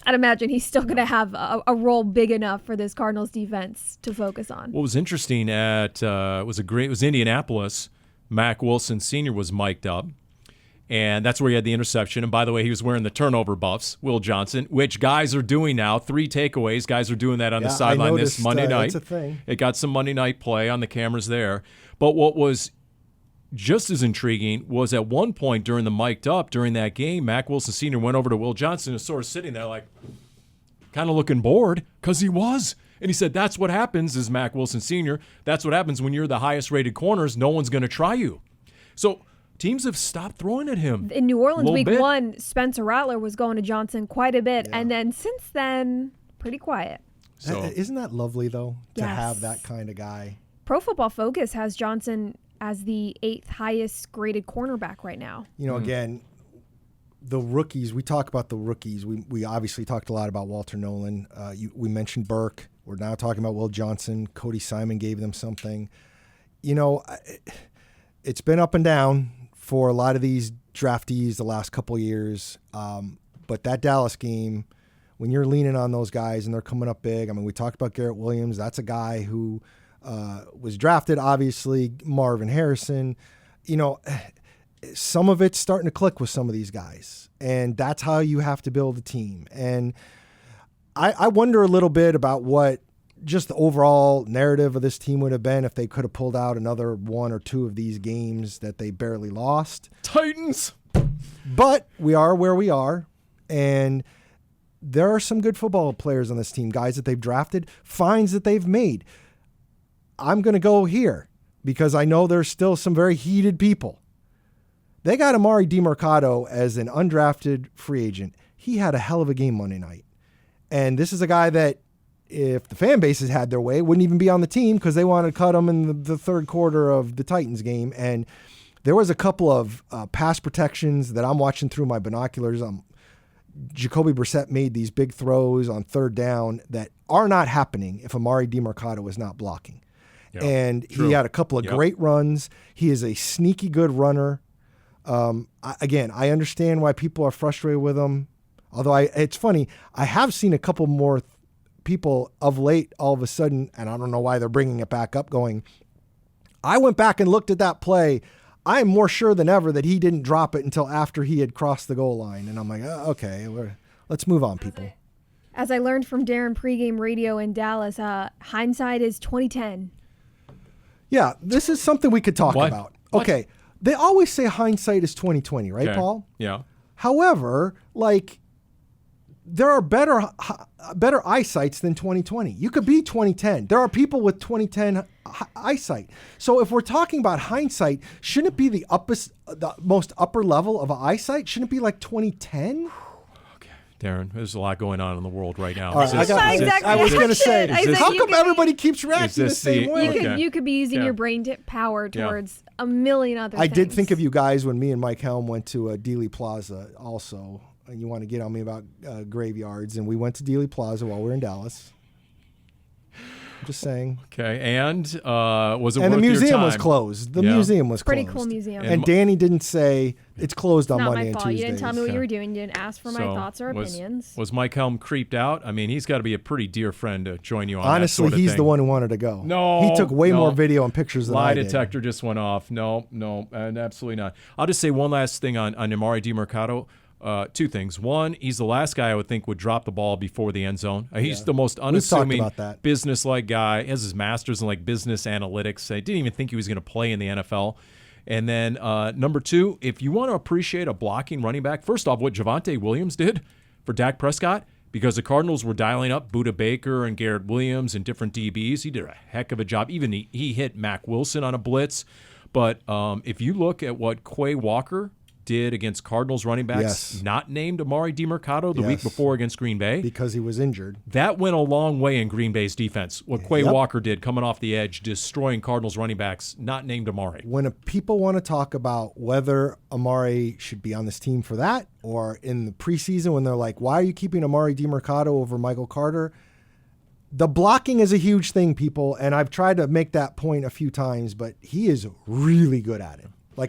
I'd imagine he's still going to have a role big enough for this Cardinals defense to focus on. What was interesting it was Indianapolis. Mack Wilson Sr. was mic'd up, and that's where he had the interception. And by the way, he was wearing the turnover buffs, Will Johnson, which guys are doing now. 3 takeaways. Guys are doing that on the sideline this Monday night. It's a thing. It got some Monday night play on the cameras there. But what was just as intriguing was at one point during the mic'd up during that game, Mack Wilson Sr. went over to Will Johnson and sort of sitting there kind of looking bored because he was. And he said, that's what happens as Mack Wilson Sr. That's what happens when you're the highest rated corners. No one's going to try you. So teams have stopped throwing at him. In New Orleans week 1, Spencer Rattler was going to Johnson quite a bit. Yeah. And then since then, pretty quiet. So, isn't that lovely, though, to have that kind of guy? Pro Football Focus has Johnson as the 8th highest graded cornerback right now. Again, the rookies, we talk about the rookies. We obviously talked a lot about Walter Nolen. We mentioned Burke. We're now talking about Will Johnson. Cody Simon gave them something. It's been up and down for a lot of these draftees the last couple of years. But that Dallas game, when you're leaning on those guys and they're coming up big, I mean, we talked about Garrett Williams. That's a guy who was drafted, obviously. Marvin Harrison. Some of it's starting to click with some of these guys, and that's how you have to build a team. And I wonder a little bit about what just the overall narrative of this team would have been if they could have pulled out another 1 or 2 of these games that they barely lost. Titans! But we are where we are, and there are some good football players on this team, guys that they've drafted, finds that they've made. I'm going to go here because I know there's still some very heated people. They got Emari Demercado as an undrafted free agent. He had a hell of a game Monday night. And this is a guy that, if the fan bases had their way, wouldn't even be on the team because they wanted to cut him in the third quarter of the Titans game. And there was a couple of pass protections that I'm watching through my binoculars. Jacoby Brissett made these big throws on third down that are not happening if Emari Demercado is not blocking. Yep. And he had a couple of great runs. He is a sneaky good runner. I understand why people are frustrated with him. Although it's funny, I have seen a couple more people of late all of a sudden, and I don't know why they're bringing it back up, going, I went back and looked at that play. I am more sure than ever that he didn't drop it until after he had crossed the goal line. And I'm like, okay, let's move on, people. As I learned from Darren pregame radio in Dallas, hindsight is 2010. Yeah, this is something we could talk about. Okay, they always say hindsight is 2020, right, Paul? Yeah. However, there are better eyesights than 2020. You could be 2010. There are people with 2010 eyesight. So if we're talking about hindsight, shouldn't it be the most upper level of eyesight? Shouldn't it be like 2010? Okay, Darren, there's a lot going on in the world right now. Right, I was going to say, how come everybody keeps reacting the same way? You could be using your brain power towards a million other things. I did think of you guys when me and Mike Helm went to Dealey Plaza also. And you want to get on me about graveyards, and we went to Dealey Plaza while we were in Dallas. I'm just saying. Okay, and was it worth your time? And the museum was closed. The museum was pretty closed. Cool museum. And Dani didn't say it's closed on Monday and Tuesday. Not my fault. You didn't tell me what you were doing. You didn't ask for my thoughts or opinions. Was Mike Helm creeped out? I mean, he's got to be a pretty dear friend to join you on Honestly, that sort of he's thing. the one who wanted to go. No, he took way more video and pictures than I did. Lie detector just went off. No, absolutely not. I'll just say one last thing on Emari Demercado. Two things. One, he's the last guy I would think would drop the ball before the end zone. He's the most unassuming, business-like guy. He has his master's in business analytics. I didn't even think he was going to play in the NFL. And then number two, if you want to appreciate a blocking running back, first off, what Javonte Williams did for Dak Prescott, because the Cardinals were dialing up Budda Baker and Garrett Williams and different DBs. He did a heck of a job. Even he hit Mack Wilson on a blitz. But if you look at what Quay Walker did against Cardinals running backs, not named Emari Demercado the week before against Green Bay. Because he was injured. That went a long way in Green Bay's defense. What Quay Walker did coming off the edge, destroying Cardinals running backs, not named Emari. When people want to talk about whether Emari should be on this team for that, or in the preseason when they're like, why are you keeping Emari Demercado over Michael Carter? The blocking is a huge thing, people, and I've tried to make that point a few times, but he is really good at it.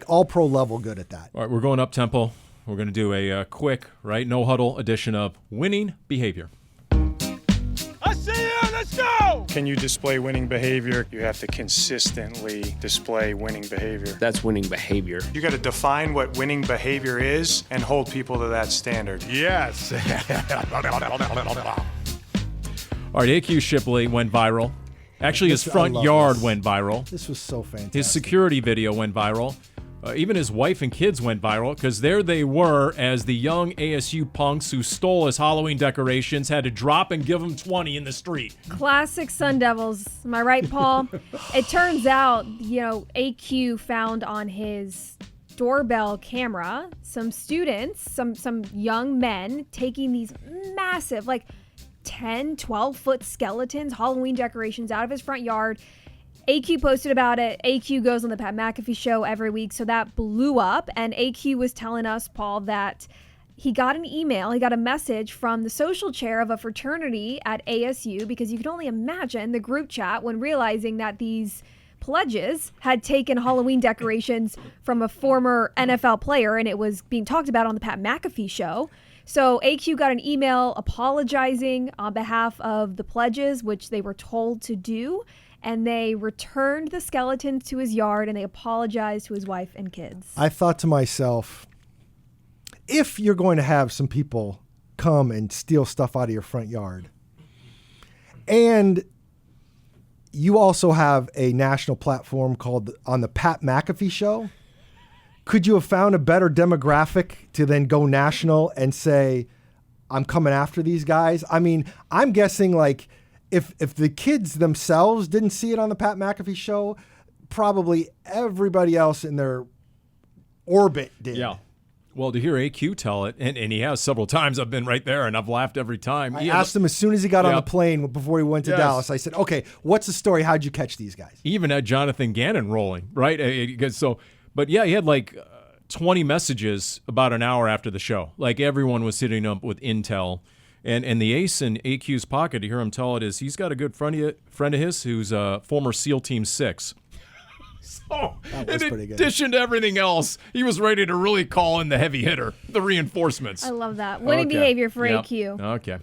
All-pro level good at that. All right, we're going up tempo. We're going to do a quick, no-huddle edition of winning behavior. I see you. Let's go. Can you display winning behavior? You have to consistently display winning behavior. That's winning behavior. You got to define what winning behavior is and hold people to that standard. Yes. All right, AQ Shipley went viral. Actually, his front yard went viral. This was so fantastic. His security video went viral. Even his wife and kids went viral because there they were as the young ASU punks who stole his Halloween decorations had to drop and give him 20 in the street. Classic Sun Devils. Am I right, Paul? It turns out, AQ found on his doorbell camera some students, some young men taking these massive, 10, 12-foot skeletons, Halloween decorations out of his front yard. AQ posted about it. AQ goes on the Pat McAfee show every week, so that blew up. And AQ was telling us, Paul, that he got an email, he got a message from the social chair of a fraternity at ASU, because you can only imagine the group chat when realizing that these pledges had taken Halloween decorations from a former NFL player, and it was being talked about on the Pat McAfee show. So AQ got an email apologizing on behalf of the pledges, which they were told to do, and they returned the skeletons to his yard, and they apologized to his wife and kids. I thought to myself, if you're going to have some people come and steal stuff out of your front yard, and you also have a national platform called on the Pat McAfee show, could you have found a better demographic to then go national and say, I'm coming after these guys? I mean, I'm guessing if the kids themselves didn't see it on the Pat McAfee show, probably everybody else in their orbit did. Yeah. Well, to hear AQ tell it, and he has several times, I've been right there, and I've laughed every time. I asked him as soon as he got on the plane before he went to Yes. Dallas. I said, okay, what's the story? How'd you catch these guys? He even had Jonathan Gannon rolling, right? But yeah, he had like 20 messages about an hour after the show. Like everyone was hitting up with intel. And the ace in AQ's pocket, to hear him tell it, is he's got a good friend of his who's a former SEAL Team 6. So, in addition to everything else, he was ready to really call in the heavy hitter, the reinforcements. I love that. Winning behavior for Yep. AQ. Okay.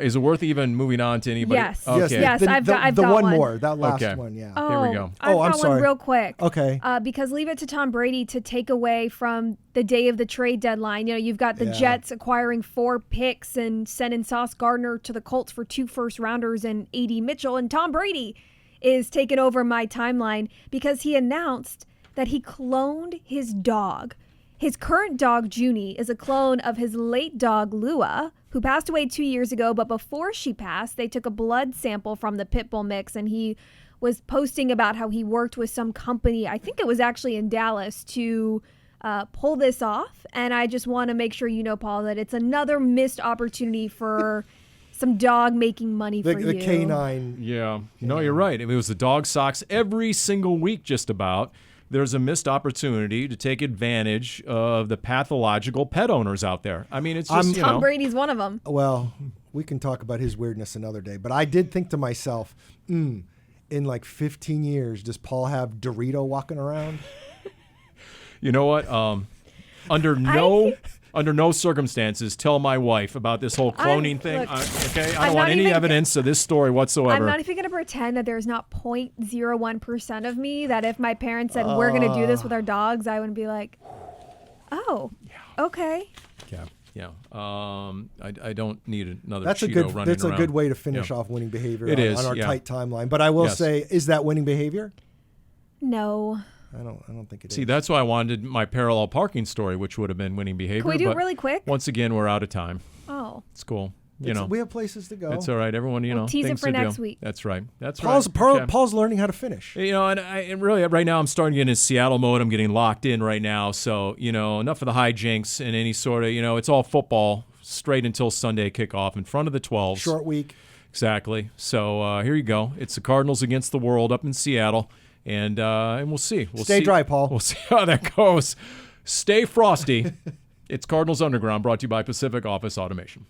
Is it worth even moving on to anybody? Yes. Okay. Yes. I've got one one more. That last Okay. one, yeah. Oh, Here we go. I've I'm got sorry. one real quick. Okay. Because leave it to Tom Brady to take away from the day of the trade deadline. You know, you've got the Jets acquiring 4 picks and sending Sauce Gardner to the Colts for 2 first-rounders and A.D. Mitchell. And Tom Brady is taking over my timeline because he announced that he cloned his dog. His current dog, Junie, is a clone of his late dog, Lua, who passed away 2 years ago. But before she passed, they took a blood sample from the pit bull mix, and he was posting about how he worked with some company, I think it was actually in Dallas, to pull this off. And I just want to make sure you know, Paul, that it's another missed opportunity for some dog making money for you. The canine. Yeah. No, you're right. It was the dog socks every single week, just about. There's a missed opportunity to take advantage of the pathological pet owners out there. I mean, it's just, Tom Brady's one of them. Well, we can talk about his weirdness another day. But I did think to myself, in like 15 years, does Paul have Dorito walking around? You know what? Under no circumstances tell my wife about this whole cloning thing. Look, Okay, I I'm don't want not any even- evidence of this story whatsoever. I'm not even going to pretend that there's not 0.01% of me that if my parents said we're going to do this with our dogs, I would be like, oh, okay. Yeah. I don't need another That's Cheeto running around. That's a good way to finish off winning behavior on our yeah. tight timeline. But I will say, is that winning behavior? No. I don't think it is. See, that's why I wanted my parallel parking story, which would have been winning behavior. Can we do it but really quick? Once again, we're out of time. Oh. It's cool. We have places to go. It's all right. Everyone, We'll tease it things for to next do. week. That's right. Paul's learning how to finish. And really, right now, I'm starting to get in Seattle mode. I'm getting locked in right now. So, enough of the hijinks and any sort of, it's all football straight until Sunday kickoff in front of the 12s. Short week. Exactly. So here you go. It's the Cardinals against the world up in Seattle. And we'll see. Stay dry, Paul. We'll see how that goes. Stay frosty. It's Cardinals Underground, brought to you by Pacific Office Automation.